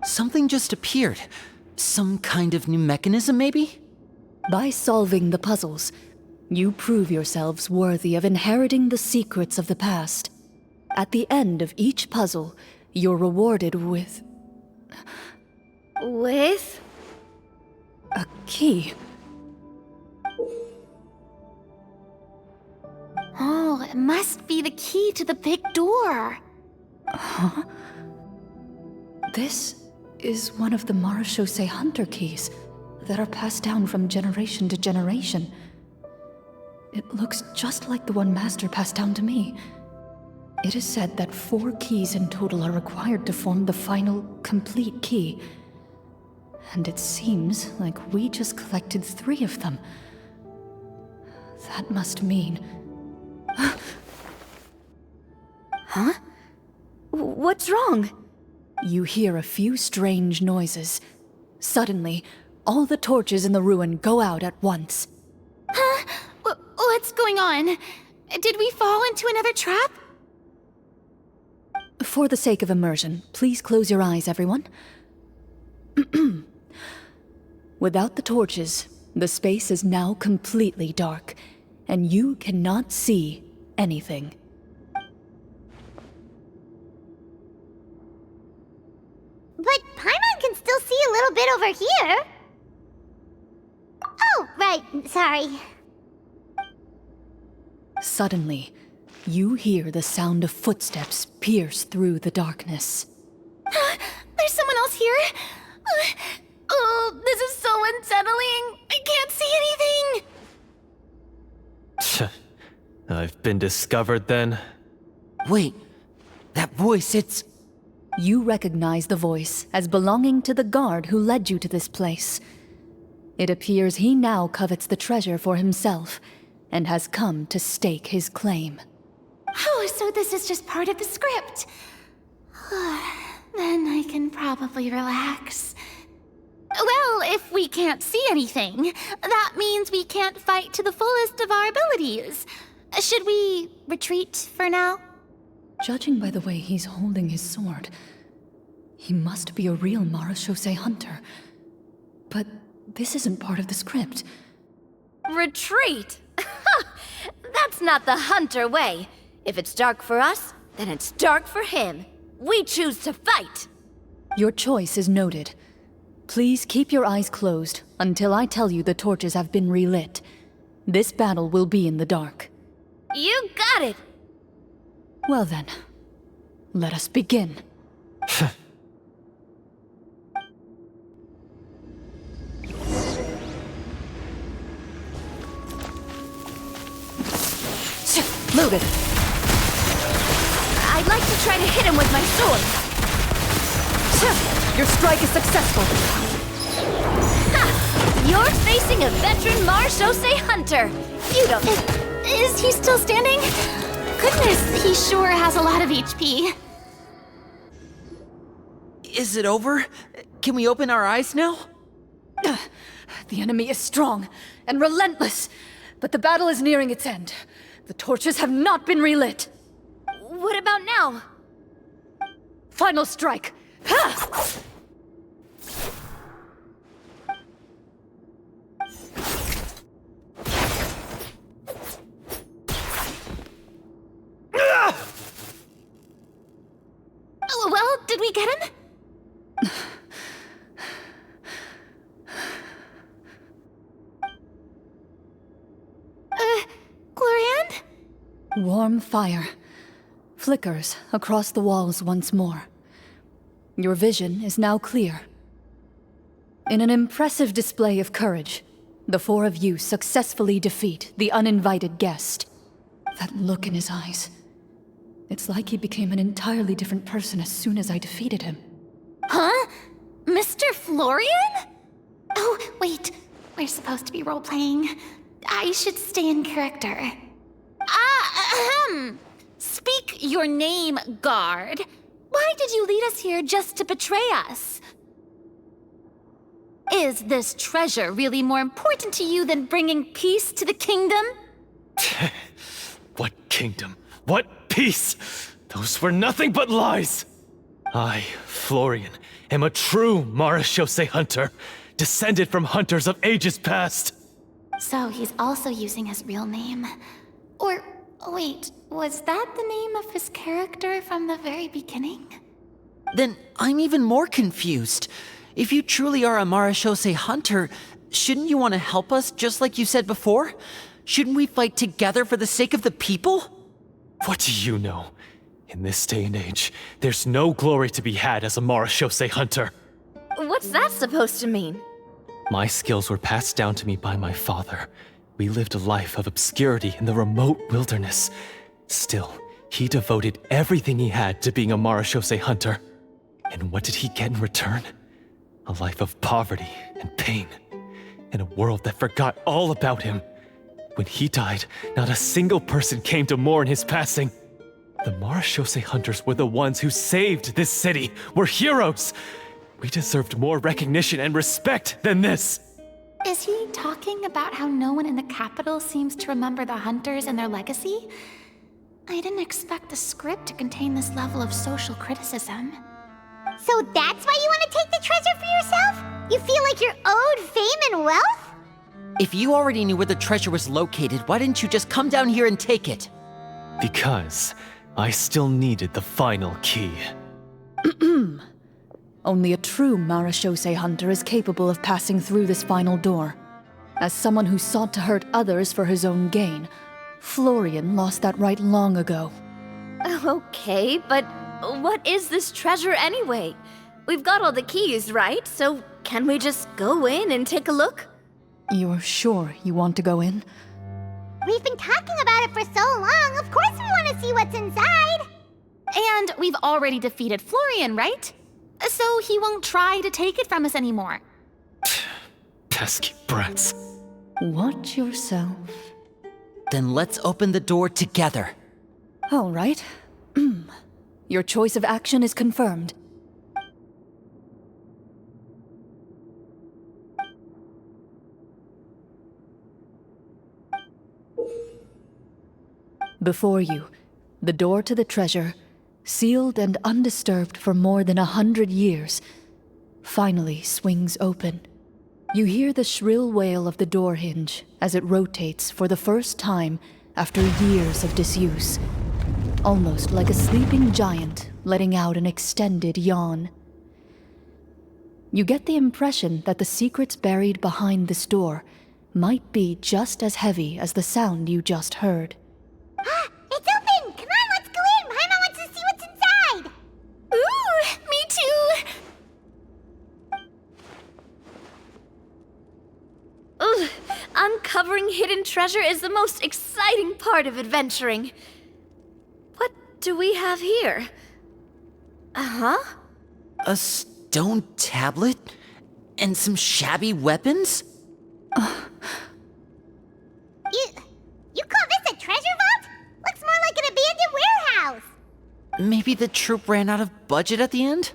Something just appeared. Some kind of new mechanism, maybe? By solving the puzzles, you prove yourselves worthy of inheriting the secrets of the past. At the end of each puzzle, you're rewarded with With? a key. Oh, it must be the key to the big door. This is one of the Marechaussee hunter keys that are passed down from generation to generation. It looks just like the one Master passed down to me. It is said that 4 keys in total are required to form the final, complete key. And it seems like we just collected 3 of them. That must mean... What's wrong? You hear a few strange noises. Suddenly, all the torches in the ruin go out at once. Huh? What's going on? Did we fall into another trap? For the sake of immersion, please close your eyes, everyone. Without the torches, the space is now completely dark, and you cannot see anything. But Paimon can still see a little bit over here. Oh, right, sorry. Suddenly, you hear the sound of footsteps pierce through the darkness. There's someone else here? Oh, this is so unsettling. I can't see anything. I've been discovered then. Wait, that voice, it's... You recognize the voice as belonging to the guard who led you to this place. It appears he now covets the treasure for himself, and has come to stake his claim. Oh, so this is just part of the script. Then I can probably relax. Well, if we can't see anything, that means we can't fight to the fullest of our abilities. Should we retreat for now? Judging by the way he's holding his sword, he must be a real Marechaussee hunter. But this isn't part of the script. Retreat? That's not the hunter way. If it's dark for us, then it's dark for him. We choose to fight. Your choice is noted. Please keep your eyes closed until I tell you the torches have been relit. This battle will be in the dark. You got it. Well then, let us begin. Loaded. I'd like to try to hit him with my sword. Your strike is successful. Ha! You're facing a veteran Marechaussee hunter. You don't... Is he still standing? Goodness, he sure has a lot of HP. Is it over? Can we open our eyes now? The enemy is strong and relentless, but the battle is nearing its end. The torches have not been relit. What about now? Final strike. Ha! Well, did we get him? Chlorine? Warm fire flickers across the walls once more. Your vision is now clear. In an impressive display of courage, the four of you successfully defeat the uninvited guest. That look in his eyes. It's like he became an entirely different person as soon as I defeated him. Huh? Mr. Florian? Oh, wait. We're supposed to be role-playing. I should stay in character. Speak your name, guard. Why did you lead us here just to betray us? Is this treasure really more important to you than bringing peace to the kingdom? What kingdom? What peace? Those were nothing but lies! I, Florian, am a true Marechaussee hunter, descended from hunters of ages past. So he's also using his real name. Or, wait, was that the name of his character from the very beginning? Then I'm even more confused. If you truly are a Marechaussee hunter, shouldn't you want to help us just like you said before? Shouldn't we fight together for the sake of the people? What do you know? In this day and age, there's no glory to be had as a Marechaussee hunter. What's that supposed to mean? My skills were passed down to me by my father. We lived a life of obscurity in the remote wilderness. Still, he devoted everything he had to being a Marechaussee hunter. And what did he get in return? A life of poverty and pain. In a world that forgot all about him. When he died, not a single person came to mourn his passing. The Marechaussee hunters were the ones who saved this city. We're heroes. We deserved more recognition and respect than this. Is he talking about how no one in the capital seems to remember the hunters and their legacy? I didn't expect the script to contain this level of social criticism. So that's why you want to take the treasure for yourself? You feel like you're owed fame and wealth? If you already knew where the treasure was located, why didn't you just come down here and take it? Because I still needed the final key. Only a true Marechaussee hunter is capable of passing through this final door. As someone who sought to hurt others for his own gain, Florian lost that right long ago. Okay, but what is this treasure anyway? We've got all the keys, right? So can we just go in and take a look? You're sure you want to go in? We've been talking about it for so long, of course we want to see what's inside! And we've already defeated Florian, right? So he won't try to take it from us anymore. Pesky brats. Watch yourself. Then let's open the door together. All right. Your choice of action is confirmed. Before you, the door to the treasure, sealed and undisturbed for more than 100 years, finally swings open. You hear the shrill wail of the door hinge as it rotates for the first time after years of disuse, almost like a sleeping giant letting out an extended yawn. You get the impression that the secrets buried behind this door might be just as heavy as the sound you just heard. It's open! Come on, let's go in! Paimon wants to see what's inside! Ooh, me too! Ugh, uncovering hidden treasure is the most exciting part of adventuring. What do we have here? Uh-huh. A stone tablet? And some shabby weapons? You call this a treasure vault? Looks more like an abandoned warehouse! Maybe the troop ran out of budget at the end?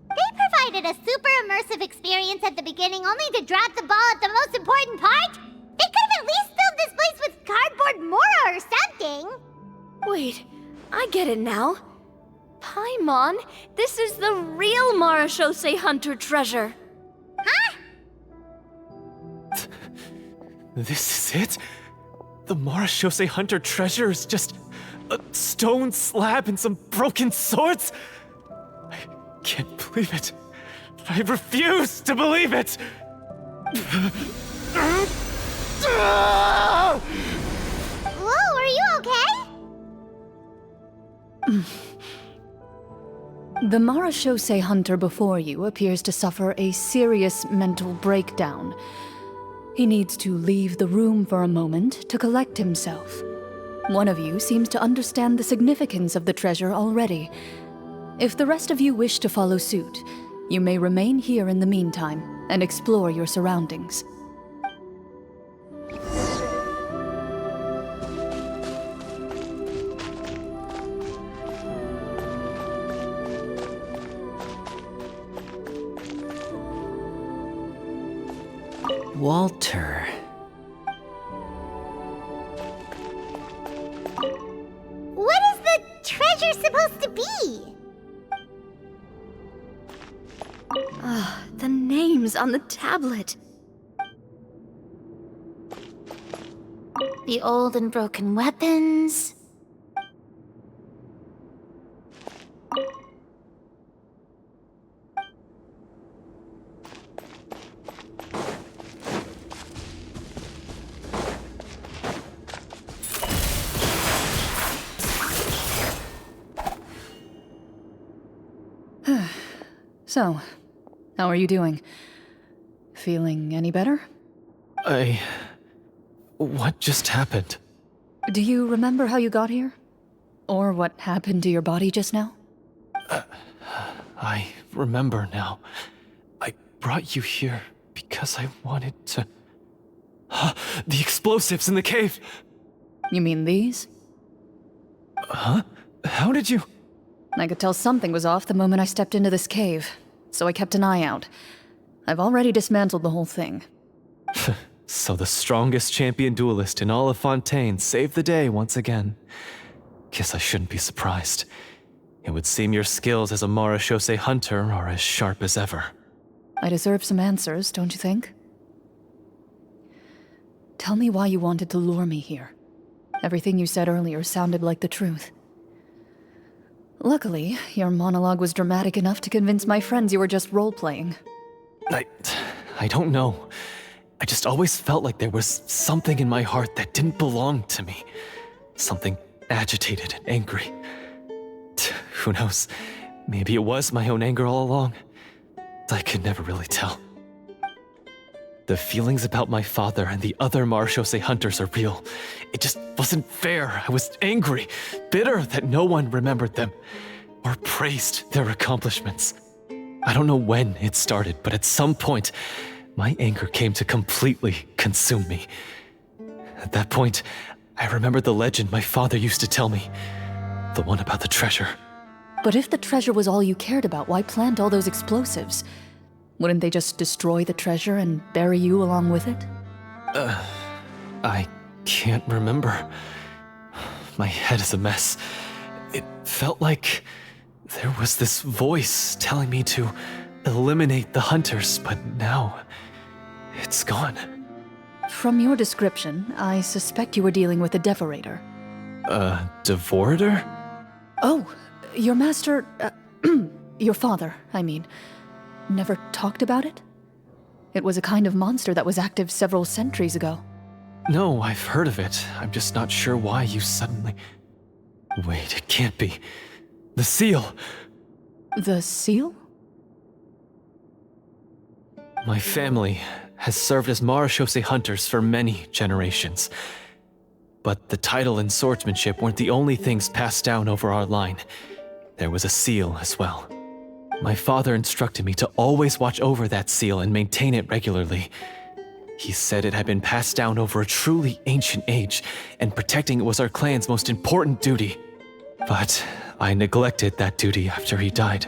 They provided a super immersive experience at the beginning only to drop the ball at the most important part? They could have at least filled this place with cardboard mora or something! Wait, I get it now. Paimon, this is the real Marechaussee hunter treasure. Huh? This is it? The Marechaussee hunter treasure is just a stone slab and some broken swords? I can't believe it. I refuse to believe it! Whoa, are you okay? The Marechaussee hunter before you appears to suffer a serious mental breakdown. He needs to leave the room for a moment to collect himself. One of you seems to understand the significance of the treasure already. If the rest of you wish to follow suit, you may remain here in the meantime and explore your surroundings. Walter. What is the treasure supposed to be? The names on the tablet. The old and broken weapons. So, how are you doing? Feeling any better? What just happened? Do you remember how you got here? Or what happened to your body just now? I remember now. I brought you here because I wanted to... The explosives in the cave! You mean these? Huh? How did you... I could tell something was off the moment I stepped into this cave, so I kept an eye out. I've already dismantled the whole thing. So the strongest champion duelist in all of Fontaine saved the day once again. Guess I shouldn't be surprised. It would seem your skills as a Marechaussee hunter are as sharp as ever. I deserve some answers, don't you think? Tell me why you wanted to lure me here. Everything you said earlier sounded like the truth. Luckily, your monologue was dramatic enough to convince my friends you were just role-playing. I don't know. I just always felt like there was something in my heart that didn't belong to me. Something agitated and angry. Who knows? Maybe it was my own anger all along. I could never really tell. The feelings about my father and the other Marechaussee hunters are real. It just wasn't fair. I was angry, bitter that no one remembered them or praised their accomplishments. I don't know when it started, but at some point, my anger came to completely consume me. At that point, I remembered the legend my father used to tell me. The one about the treasure. But if the treasure was all you cared about, why plant all those explosives? Wouldn't they just destroy the treasure and bury you along with it? I can't remember. My head is a mess. It felt like there was this voice telling me to eliminate the hunters, but now it's gone. From your description, I suspect you were dealing with a devorator. Devorator? Oh, your master, your father, I mean, never talked about it? It was a kind of monster that was active several centuries ago. No, I've heard of it. I'm just not sure why you suddenly... Wait, it can't be. The seal! The seal? My family has served as Marechaussee hunters for many generations. But the title and swordsmanship weren't the only things passed down over our line. There was a seal as well. My father instructed me to always watch over that seal and maintain it regularly. He said it had been passed down over a truly ancient age, and protecting it was our clan's most important duty. But I neglected that duty after he died.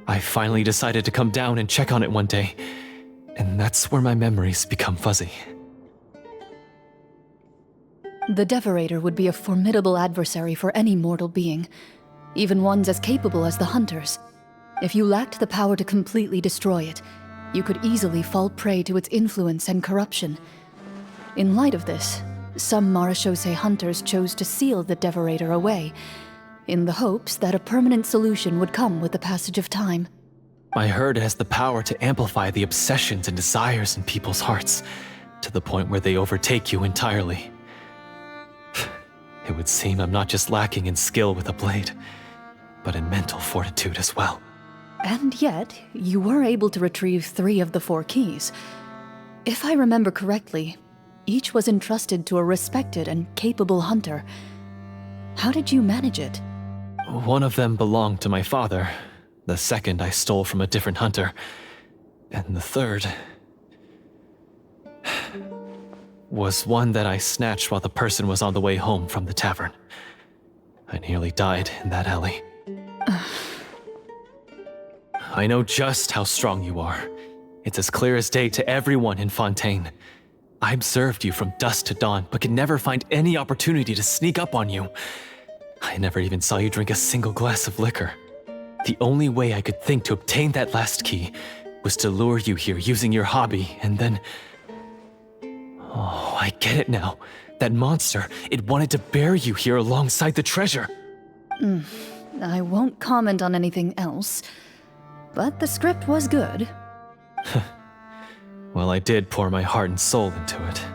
I finally decided to come down and check on it one day, and that's where my memories become fuzzy. The devorator would be a formidable adversary for any mortal being, even ones as capable as the hunters. If you lacked the power to completely destroy it, you could easily fall prey to its influence and corruption. In light of this, some Marechaussee hunters chose to seal the devorator away, in the hopes that a permanent solution would come with the passage of time. I heard it has the power to amplify the obsessions and desires in people's hearts, to the point where they overtake you entirely. It would seem I'm not just lacking in skill with a blade, but in mental fortitude as well. And yet, you were able to retrieve 3 of the 4 keys. If I remember correctly, each was entrusted to a respected and capable hunter. How did you manage it? One of them belonged to my father. The second I stole from a different hunter. And the third... was one that I snatched while the person was on the way home from the tavern. I nearly died in that alley. I know just how strong you are. It's as clear as day to everyone in Fontaine. I observed you from dusk to dawn, but could never find any opportunity to sneak up on you. I never even saw you drink a single glass of liquor. The only way I could think to obtain that last key was to lure you here using your hobby, and then... Oh, I get it now. That monster, it wanted to bury you here alongside the treasure. I won't comment on anything else, but the script was good. Well, I did pour my heart and soul into it.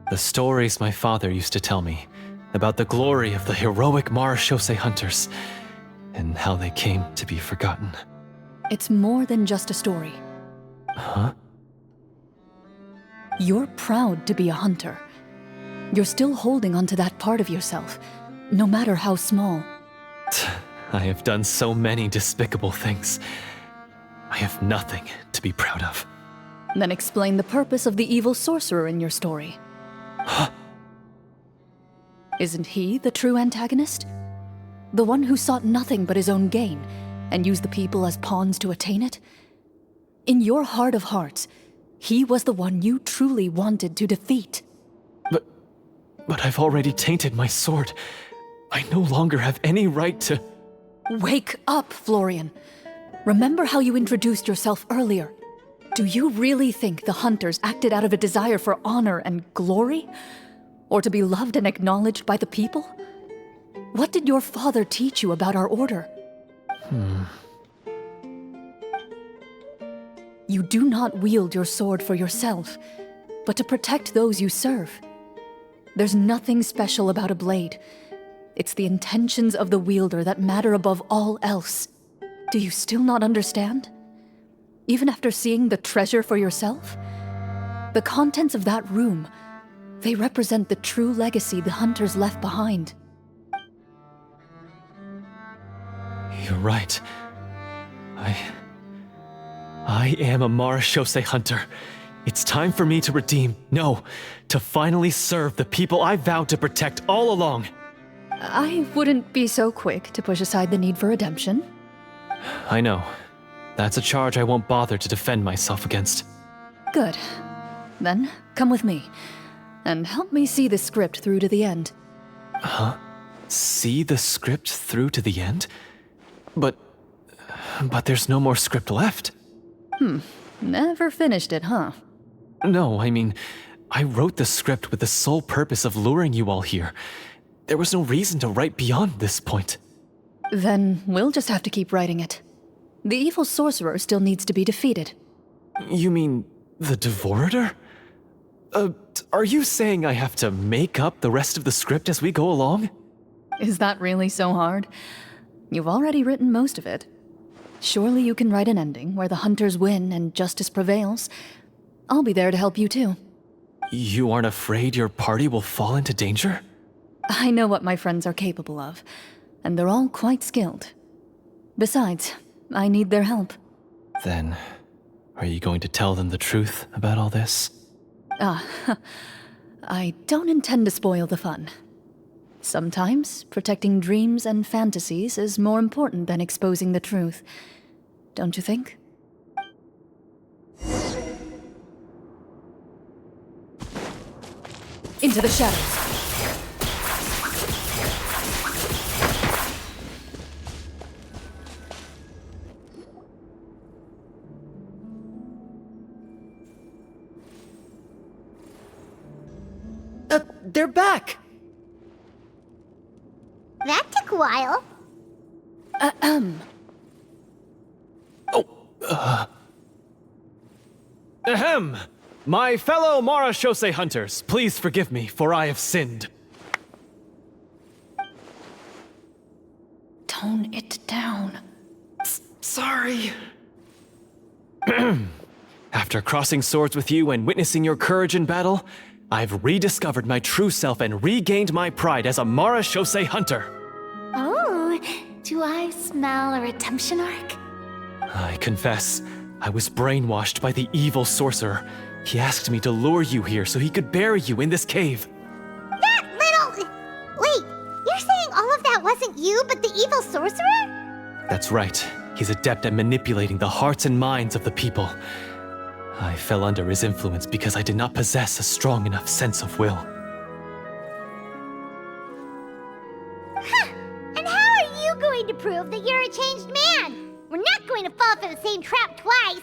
The stories my father used to tell me about the glory of the heroic Marechaussee hunters and how they came to be forgotten. It's more than just a story. Huh? You're proud to be a hunter. You're still holding onto that part of yourself, no matter how small. I have done so many despicable things. I have nothing to be proud of. Then explain the purpose of the evil sorcerer in your story. Huh? Isn't he the true antagonist? The one who sought nothing but his own gain, and used the people as pawns to attain it? In your heart of hearts, he was the one you truly wanted to defeat. But I've already tainted my sword. I no longer have any right to... Wake up, Florian. Remember how you introduced yourself earlier. Do you really think the hunters acted out of a desire for honor and glory? Or to be loved and acknowledged by the people? What did your father teach you about our order? You do not wield your sword for yourself, but to protect those you serve. There's nothing special about a blade. It's the intentions of the wielder that matter above all else. Do you still not understand? Even after seeing the treasure for yourself? The contents of that room, they represent the true legacy the hunters left behind. You're right. I am a Marechaussee hunter. It's time for me to redeem, no, to finally serve the people I vowed to protect all along. I wouldn't be so quick to push aside the need for redemption. I know. That's a charge I won't bother to defend myself against. Good. Then, come with me, and help me see the script through to the end. Huh? See the script through to the end? But there's no more script left. Never finished it, huh? No, I mean, I wrote the script with the sole purpose of luring you all here. There was no reason to write beyond this point. Then we'll just have to keep writing it. The evil sorcerer still needs to be defeated. You mean the Devorator? Are you saying I have to make up the rest of the script as we go along? Is that really so hard? You've already written most of it. Surely you can write an ending where the hunters win and justice prevails. I'll be there to help you too. You aren't afraid your party will fall into danger? I know what my friends are capable of, and they're all quite skilled. Besides, I need their help. Then, are you going to tell them the truth about all this? I don't intend to spoil the fun. Sometimes, protecting dreams and fantasies is more important than exposing the truth. Don't you think? Into the shadows. They're back! That took a while. Ahem! My fellow Marechaussee hunters, please forgive me, for I have sinned. Tone it down. Sorry. After crossing swords with you and witnessing your courage in battle, I've rediscovered my true self and regained my pride as a Marechaussee hunter. Oh, do I smell a redemption arc? I confess, I was brainwashed by the evil sorcerer. He asked me to lure you here so he could bury you in this cave. That little... Wait, you're saying all of that wasn't you, but the evil sorcerer? That's right. He's adept at manipulating the hearts and minds of the people. I fell under his influence because I did not possess a strong enough sense of will. Huh! And how are you going to prove that you're a changed man? We're not going to fall for the same trap twice.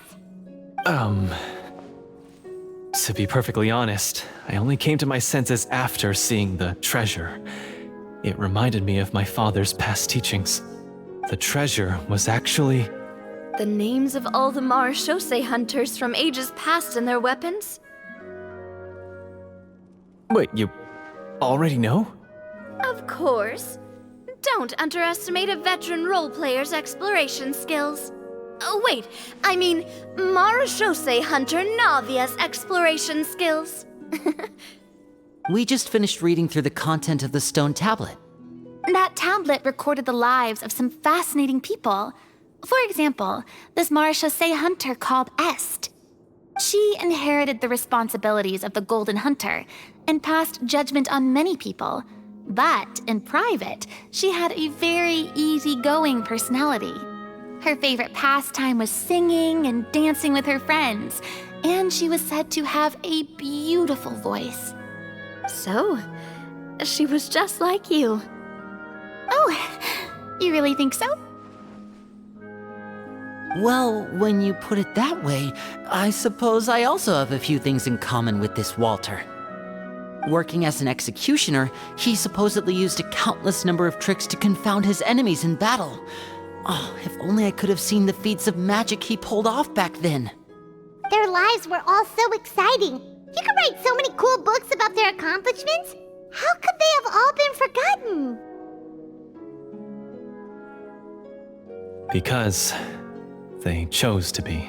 To be perfectly honest, I only came to my senses after seeing the treasure. It reminded me of my father's past teachings. The treasure was actually... The names of all the Marechaussee hunters from ages past and their weapons? Wait, you already know? Of course. Don't underestimate a veteran role player's exploration skills. Oh, wait, I mean Marechaussee hunter Navia's exploration skills. We just finished reading through the content of the stone tablet. That tablet recorded the lives of some fascinating people. For example, this Marechaussee hunter called Est. She inherited the responsibilities of the Golden Hunter and passed judgment on many people, But in private, she had a very easygoing personality. Her favorite pastime was singing and dancing with her friends, and she was said to have a beautiful voice. So, she was just like you. Oh, you really think so? Well, when you put it that way, I suppose I also have a few things in common with this Walter. Working as an executioner, he supposedly used a countless number of tricks to confound his enemies in battle. Oh, if only I could have seen the feats of magic he pulled off back then. Their lives were all so exciting. You could write so many cool books about their accomplishments. How could they have all been forgotten? Because they chose to be.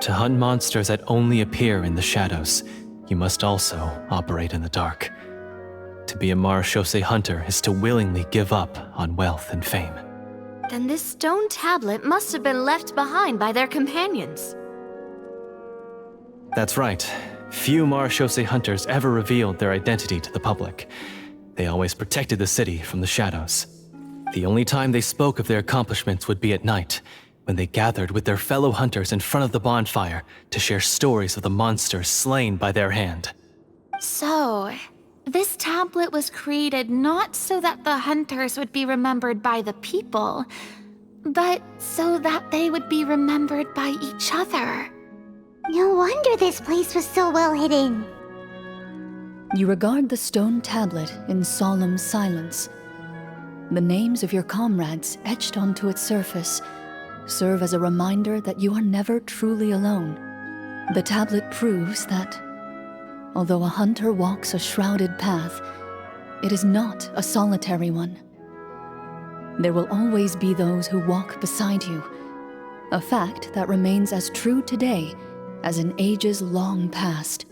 To hunt monsters that only appear in the shadows, you must also operate in the dark. To be a Marechaussee hunter is to willingly give up on wealth and fame. Then this stone tablet must have been left behind by their companions. That's right. Few Marechaussee hunters ever revealed their identity to the public. They always protected the city from the shadows. The only time they spoke of their accomplishments would be at night, when they gathered with their fellow hunters in front of the bonfire to share stories of the monsters slain by their hand. So, this tablet was created not so that the hunters would be remembered by the people, but so that they would be remembered by each other. No wonder this place was so well hidden. You regard the stone tablet in solemn silence. The names of your comrades etched onto its surface serve as a reminder that you are never truly alone. The tablet proves that, although a hunter walks a shrouded path, it is not a solitary one. There will always be those who walk beside you, a fact that remains as true today as in ages long past.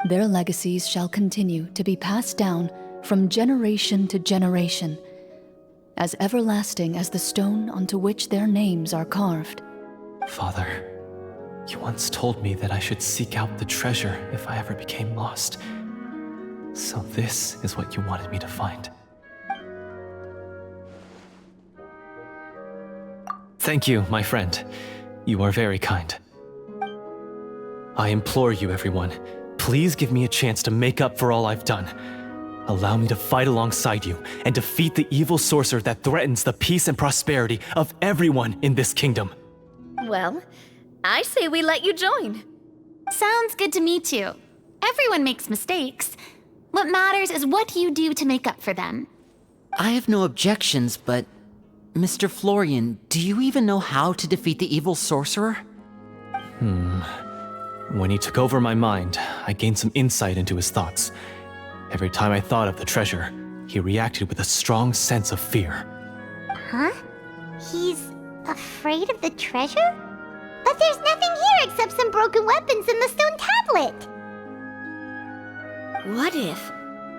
Their legacies shall continue to be passed down from generation to generation, as everlasting as the stone onto which their names are carved. Father, you once told me that I should seek out the treasure if I ever became lost. So this is what you wanted me to find. Thank you, my friend. You are very kind. I implore you, everyone, please give me a chance to make up for all I've done. Allow me to fight alongside you and defeat the evil sorcerer that threatens the peace and prosperity of everyone in this kingdom. Well, I say we let you join. Sounds good to me too. Everyone makes mistakes. What matters is what you do to make up for them. I have no objections, but Mr. Florian, do you even know how to defeat the evil sorcerer? When he took over my mind, I gained some insight into his thoughts. Every time I thought of the treasure, he reacted with a strong sense of fear. Huh? He's afraid of the treasure? But there's nothing here except some broken weapons and the stone tablet. What if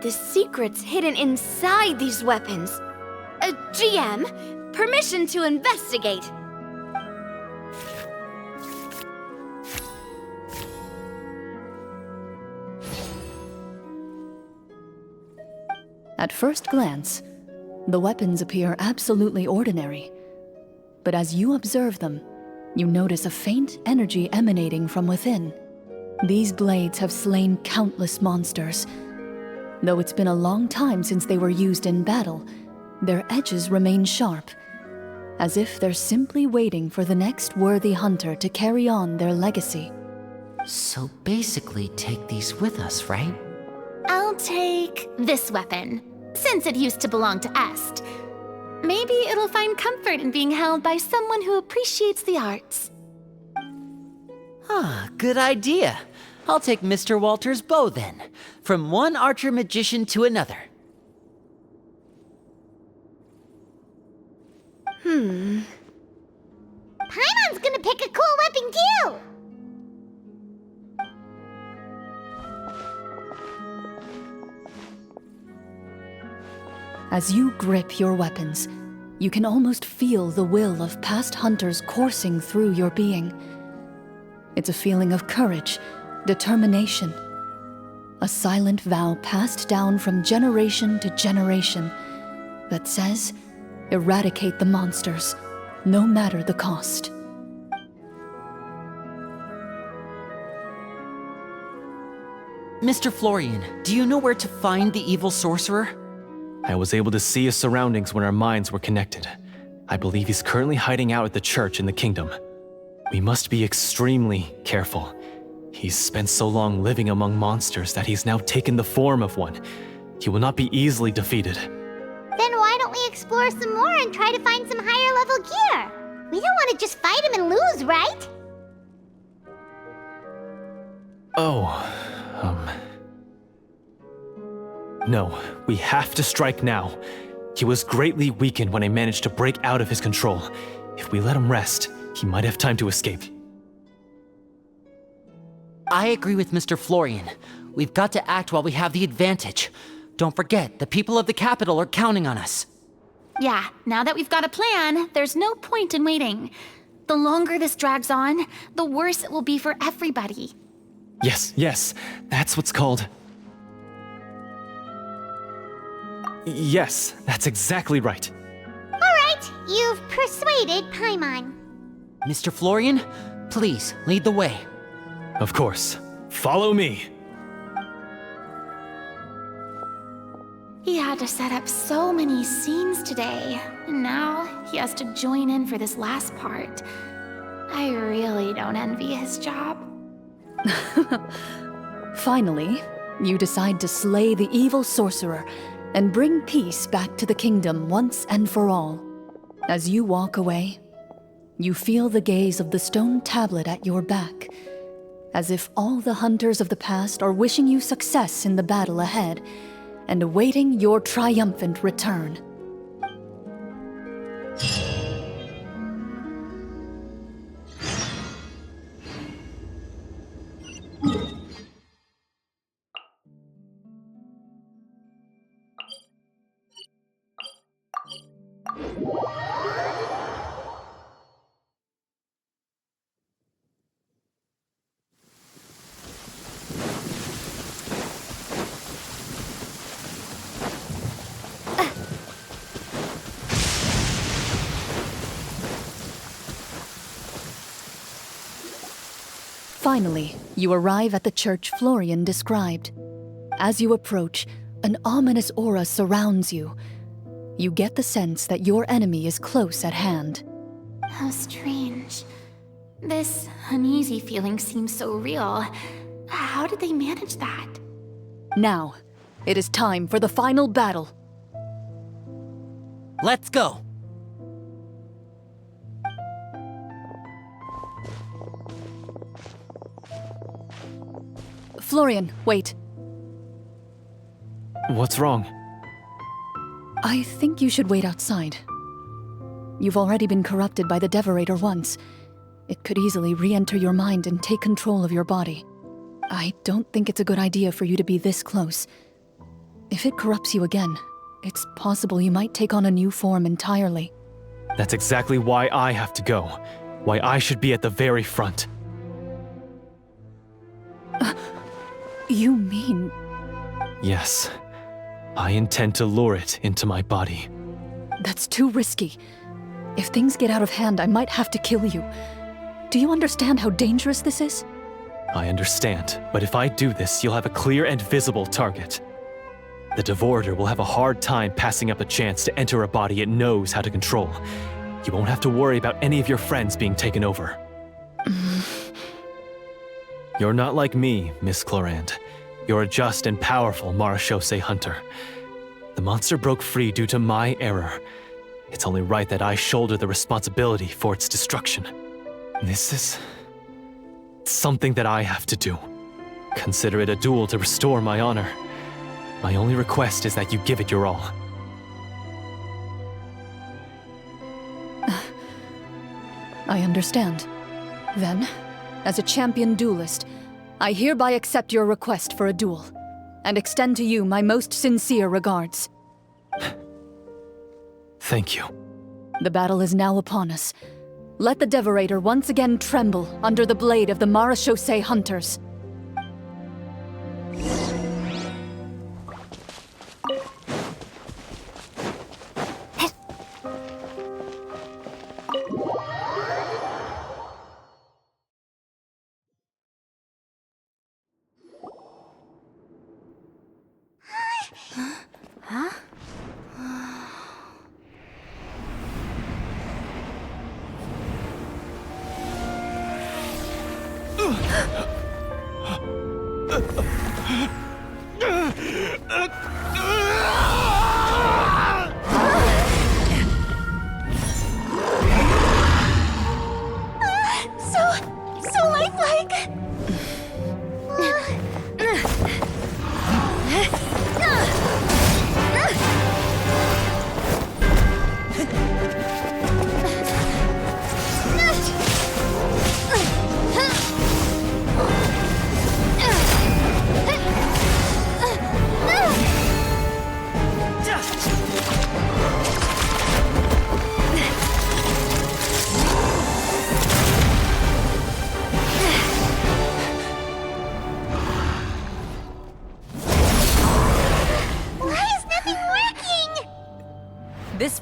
the secret's hidden inside these weapons? GM, permission to investigate. At first glance, the weapons appear absolutely ordinary. But as you observe them, you notice a faint energy emanating from within. These blades have slain countless monsters. Though it's been a long time since they were used in battle, their edges remain sharp, as if they're simply waiting for the next worthy hunter to carry on their legacy. So basically take these with us, right? I'll take this weapon, since it used to belong to Est. Maybe it'll find comfort in being held by someone who appreciates the arts. Good idea. I'll take Mr. Walter's bow then, from one archer magician to another. Paimon's gonna pick a cool weapon too! As you grip your weapons, you can almost feel the will of past hunters coursing through your being. It's a feeling of courage, determination, A silent vow passed down from generation to generation that says, eradicate the monsters, no matter the cost. Mr. Florian, do you know where to find the evil sorcerer? I was able to see his surroundings when our minds were connected. I believe he's currently hiding out at the church in the kingdom. We must be extremely careful. He's spent so long living among monsters that he's now taken the form of one. He will not be easily defeated. Then why don't we explore some more and try to find some higher level gear? We don't want to just fight him and lose, right? No, we have to strike now. He was greatly weakened when I managed to break out of his control. If we let him rest, he might have time to escape. I agree with Mr. Florian. We've got to act while we have the advantage. Don't forget, the people of the capital are counting on us. Yeah, now that we've got a plan, there's no point in waiting. The longer this drags on, the worse it will be for everybody. Yes, that's what's called... Yes, that's exactly right. All right, you've persuaded Paimon. Mr. Florian, please lead the way. Of course. Follow me. He had to set up so many scenes today, and now he has to join in for this last part. I really don't envy his job. Finally, you decide to slay the evil sorcerer and bring peace back to the kingdom once and for all. As you walk away, you feel the gaze of the stone tablet at your back, as if all the hunters of the past are wishing you success in the battle ahead and awaiting your triumphant return. Finally, you arrive at the church Florian described. As you approach, an ominous aura surrounds you. You get the sense that your enemy is close at hand. How strange. This uneasy feeling seems so real. How did they manage that? Now, it is time for the final battle. Let's go! Florian, wait. What's wrong? I think you should wait outside. You've already been corrupted by the Devorator once. It could easily re-enter your mind and take control of your body. I don't think it's a good idea for you to be this close. If it corrupts you again, it's possible you might take on a new form entirely. That's exactly why I have to go. Why I should be at the very front. You mean... Yes. I intend to lure it into my body. That's too risky. If things get out of hand, I might have to kill you. Do you understand how dangerous this is? I understand, but if I do this, you'll have a clear and visible target. The Devorator will have a hard time passing up a chance to enter a body it knows how to control. You won't have to worry about any of your friends being taken over. You're not like me, Miss Chlorine. You're a just and powerful Marechaussee hunter. The monster broke free due to my error. It's only right that I shoulder the responsibility for its destruction. This is... something that I have to do. Consider it a duel to restore my honor. My only request is that you give it your all. I understand. Then, as a champion duelist, I hereby accept your request for a duel, and extend to you my most sincere regards. Thank you. The battle is now upon us. Let the Devorator once again tremble under the blade of the Marechaussee hunters.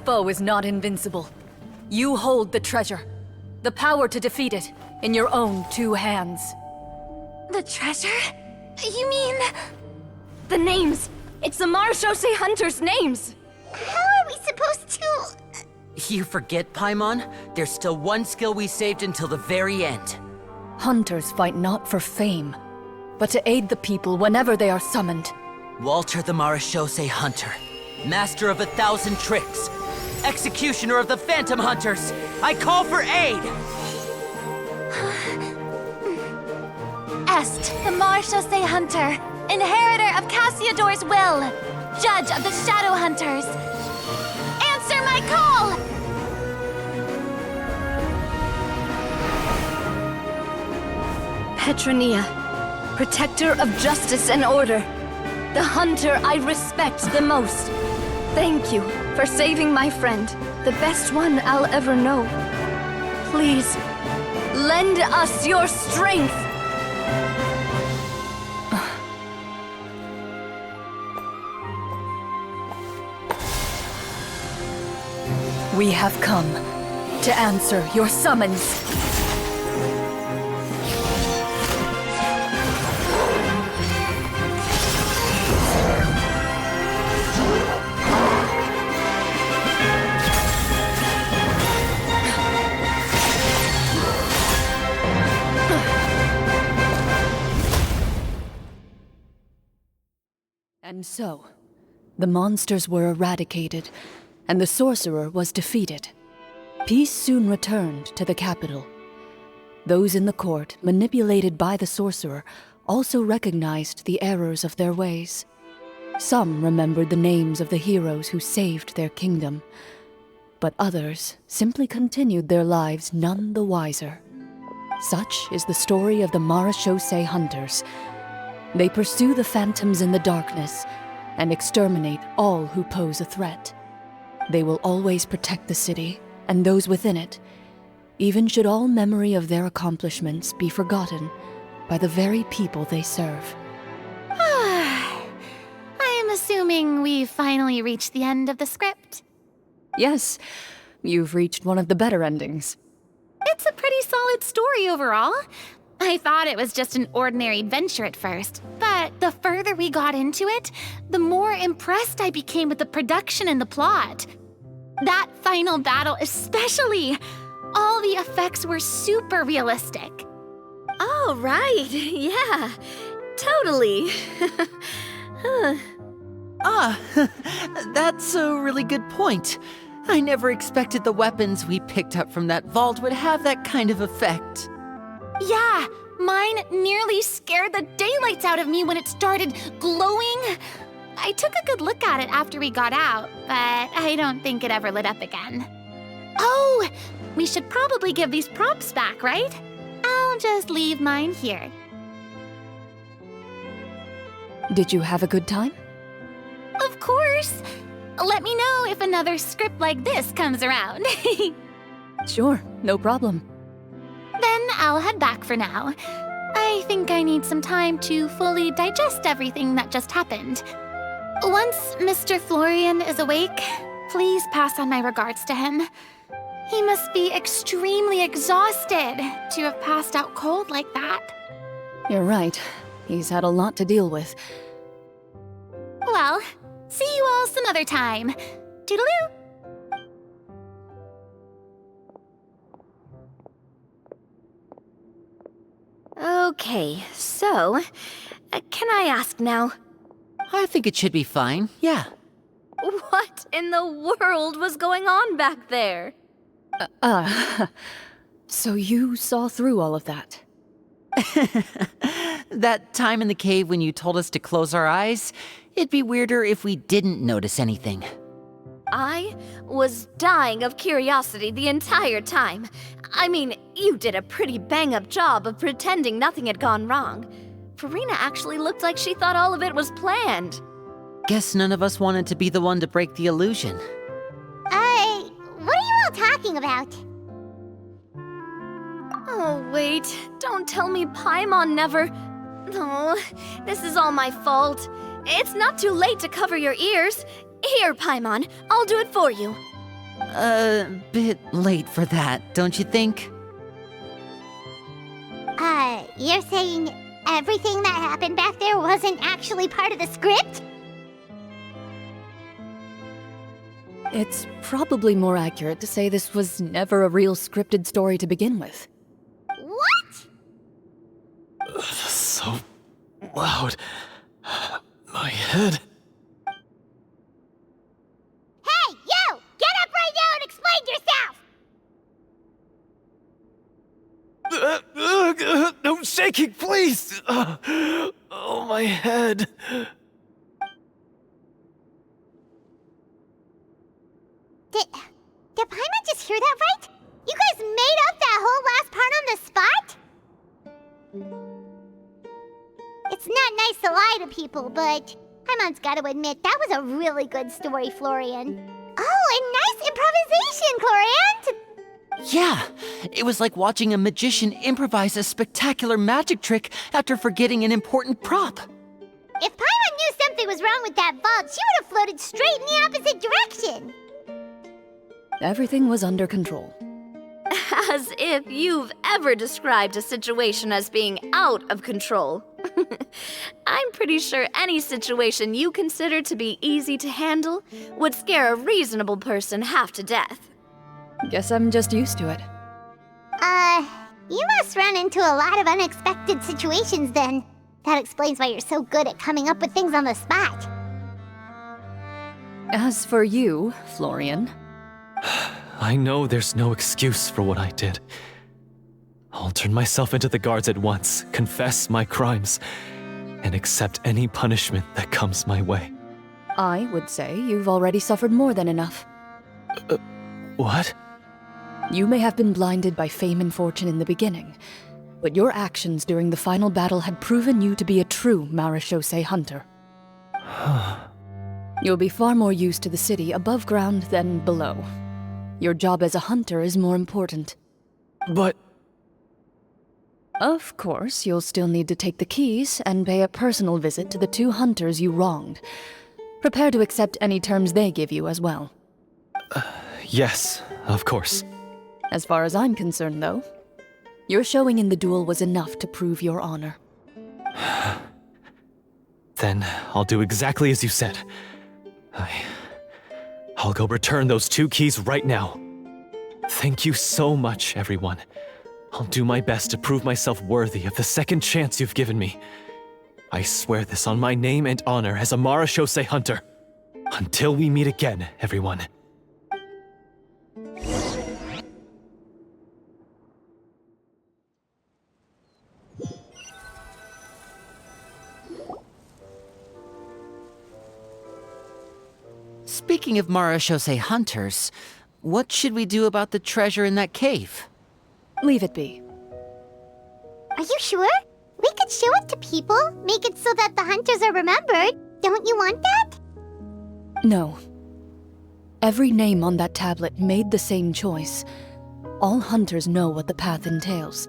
foe is not invincible. You hold the treasure, the power to defeat it, in your own 2 hands. The treasure? You mean... The names! It's the Marechaussee hunters' names! How are we supposed to... You forget, Paimon? There's still one skill we saved until the very end. Hunters fight not for fame, but to aid the people whenever they are summoned. Walter the Marechaussee Hunter, master of 1,000 tricks, executioner of the Phantom Hunters, I call for aid! Est, the Marechaussee Hunter, inheritor of Cassiodor's will, judge of the Shadow Hunters. Answer my call! Petronia, protector of justice and order. The hunter I respect the most. Thank you for saving my friend, the best one I'll ever know. Please, lend us your strength! We have come to answer your summons. And so, the monsters were eradicated, and the sorcerer was defeated. Peace soon returned to the capital. Those in the court, manipulated by the sorcerer, also recognized the errors of their ways. Some remembered the names of the heroes who saved their kingdom, but others simply continued their lives none the wiser. Such is the story of the Marechaussee Hunters. They pursue the phantoms in the darkness and exterminate all who pose a threat. They will always protect the city and those within it, even should all memory of their accomplishments be forgotten by the very people they serve. I am assuming we've finally reached the end of the script. Yes, you've reached one of the better endings. It's a pretty solid story overall. I thought it was just an ordinary adventure at first, but the further we got into it, the more impressed I became with the production and the plot. That final battle especially! All the effects were super realistic. Oh, right. Yeah, totally. That's a really good point. I never expected the weapons we picked up from that vault would have that kind of effect. Yeah, mine nearly scared the daylights out of me when it started glowing. I took a good look at it after we got out, but I don't think it ever lit up again. Oh, we should probably give these props back, right? I'll just leave mine here. Did you have a good time? Of course. Let me know if another script like this comes around. Sure, no problem. Then I'll head back for now. I think I need some time to fully digest everything that just happened. Once Mr. Florian is awake, please pass on my regards to him. He must be extremely exhausted to have passed out cold like that. You're right. He's had a lot to deal with. Well, see you all some other time. Toodaloo! Okay, so, can I ask now? I think it should be fine, yeah. What in the world was going on back there? So you saw through all of that? That time in the cave when you told us to close our eyes, it'd be weirder if we didn't notice anything. I was dying of curiosity the entire time. I mean, you did a pretty bang-up job of pretending nothing had gone wrong. Farina actually looked like she thought all of it was planned. Guess none of us wanted to be the one to break the illusion. What are you all talking about? Oh, wait. Don't tell me Paimon never... Oh, this is all my fault. It's not too late to cover your ears. Here, Paimon, I'll do it for you. A bit late for that, don't you think? You're saying everything that happened back there wasn't actually part of the script? It's probably more accurate to say this was never a real scripted story to begin with. What? So loud. My head. Hey, you! Get up right now and explain yourself! No shaking, please! Oh, my head. Did Paimon just hear that right? You guys made up that whole last part on the spot? It's not nice to lie to people, but Paimon's got to admit that was a really good story, Florian. Oh, and nice improvisation, Chlorine! Yeah, it was like watching a magician improvise a spectacular magic trick after forgetting an important prop. If Paimon knew something was wrong with that vault, she would have floated straight in the opposite direction. Everything was under control. As if you've ever described a situation as being out of control. I'm pretty sure any situation you consider to be easy to handle would scare a reasonable person half to death. Guess I'm just used to it. You must run into a lot of unexpected situations then. That explains why you're so good at coming up with things on the spot. As for you, Florian, I know there's no excuse for what I did. I'll turn myself into the guards at once, confess my crimes, and accept any punishment that comes my way. I would say you've already suffered more than enough. What? You may have been blinded by fame and fortune in the beginning, but your actions during the final battle had proven you to be a true Marechaussee hunter. You'll be far more used to the city above ground than below. Your job as a hunter is more important. But... Of course, you'll still need to take the keys and pay a personal visit to the 2 hunters you wronged. Prepare to accept any terms they give you as well. Yes, of course. As far as I'm concerned, though, your showing in the duel was enough to prove your honor. Then I'll do exactly as you said. I'll go return those 2 keys right now. Thank you so much, everyone. I'll do my best to prove myself worthy of the second chance you've given me. I swear this on my name and honor as a Marechaussee hunter. Until we meet again, everyone. Speaking of Marechaussee hunters, what should we do about the treasure in that cave? Leave it be. Are you sure? We could show it to people, make it so that the hunters are remembered. Don't you want that? No. Every name on that tablet made the same choice. All hunters know what the path entails.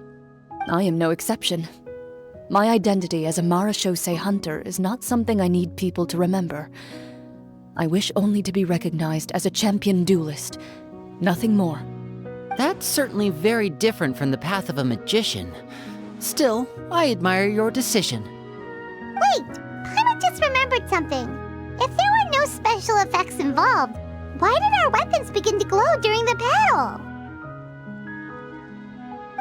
I am no exception. My identity as a Marechaussee hunter is not something I need people to remember. I wish only to be recognized as a champion duelist. Nothing more. That's certainly very different from the path of a magician. Still, I admire your decision. Wait! Paimon just remembered something. If there were no special effects involved, why did our weapons begin to glow during the battle?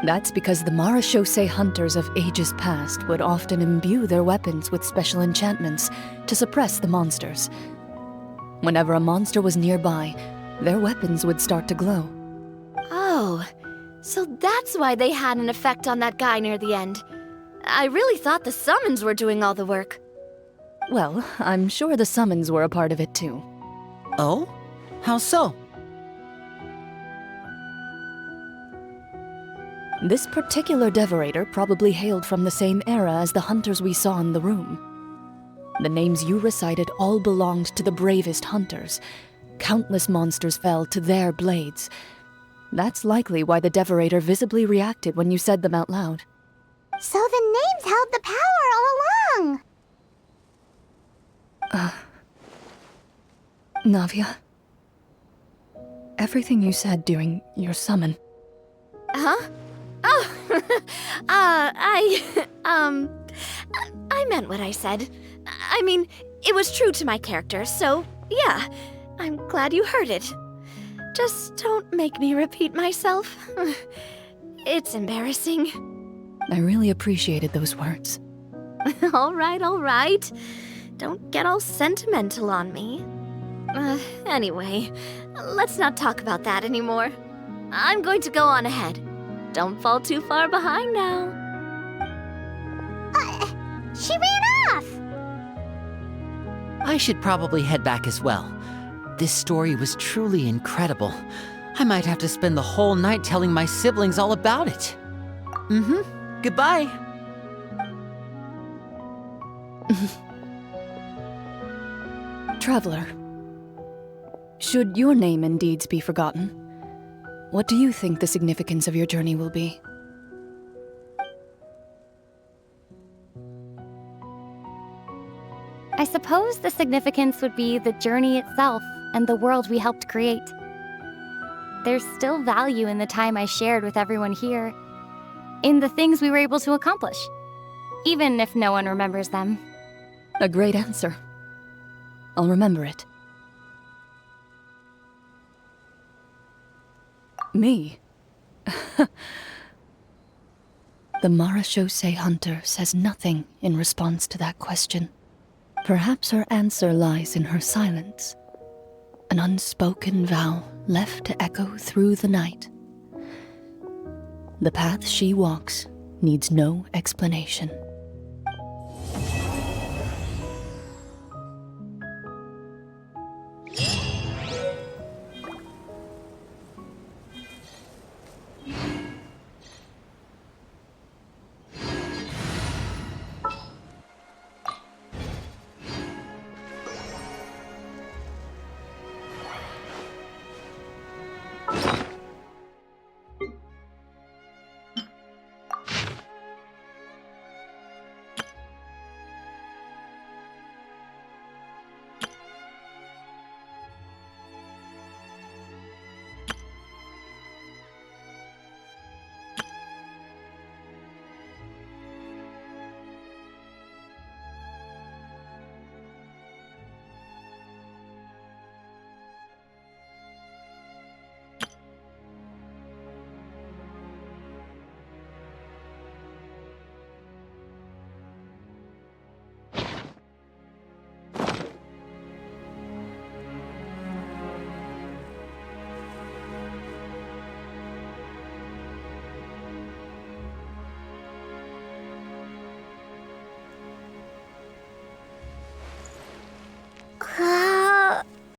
That's because the Marechaussee hunters of ages past would often imbue their weapons with special enchantments to suppress the monsters. Whenever a monster was nearby, their weapons would start to glow. Oh, so that's why they had an effect on that guy near the end. I really thought the summons were doing all the work. Well, I'm sure the summons were a part of it too. Oh? How so? This particular devorator probably hailed from the same era as the hunters we saw in the room. The names you recited all belonged to the bravest hunters. Countless monsters fell to their blades. That's likely why the devorator visibly reacted when you said them out loud. So the names held the power all along! Navia? everything you said during your summon. Huh? Oh, I meant what I said. I mean, it was true to my character, so yeah, I'm glad you heard it. Just don't make me repeat myself. It's embarrassing. I really appreciated those words. All right. Don't get all sentimental on me. Anyway, let's not talk about that anymore. I'm going to go on ahead. Don't fall too far behind now. She ran off! I should probably head back as well. This story was truly incredible. I might have to spend the whole night telling my siblings all about it. Goodbye. Traveler, should your name and deeds be forgotten, what do you think the significance of your journey will be? I suppose the significance would be the journey itself and the world we helped create. There's still value in the time I shared with everyone here, in the things we were able to accomplish, even if no one remembers them. A great answer. I'll remember it. Me? The Marechaussee hunter says nothing in response to that question. Perhaps her answer lies in her silence. An unspoken vow left to echo through the night. The path she walks needs no explanation.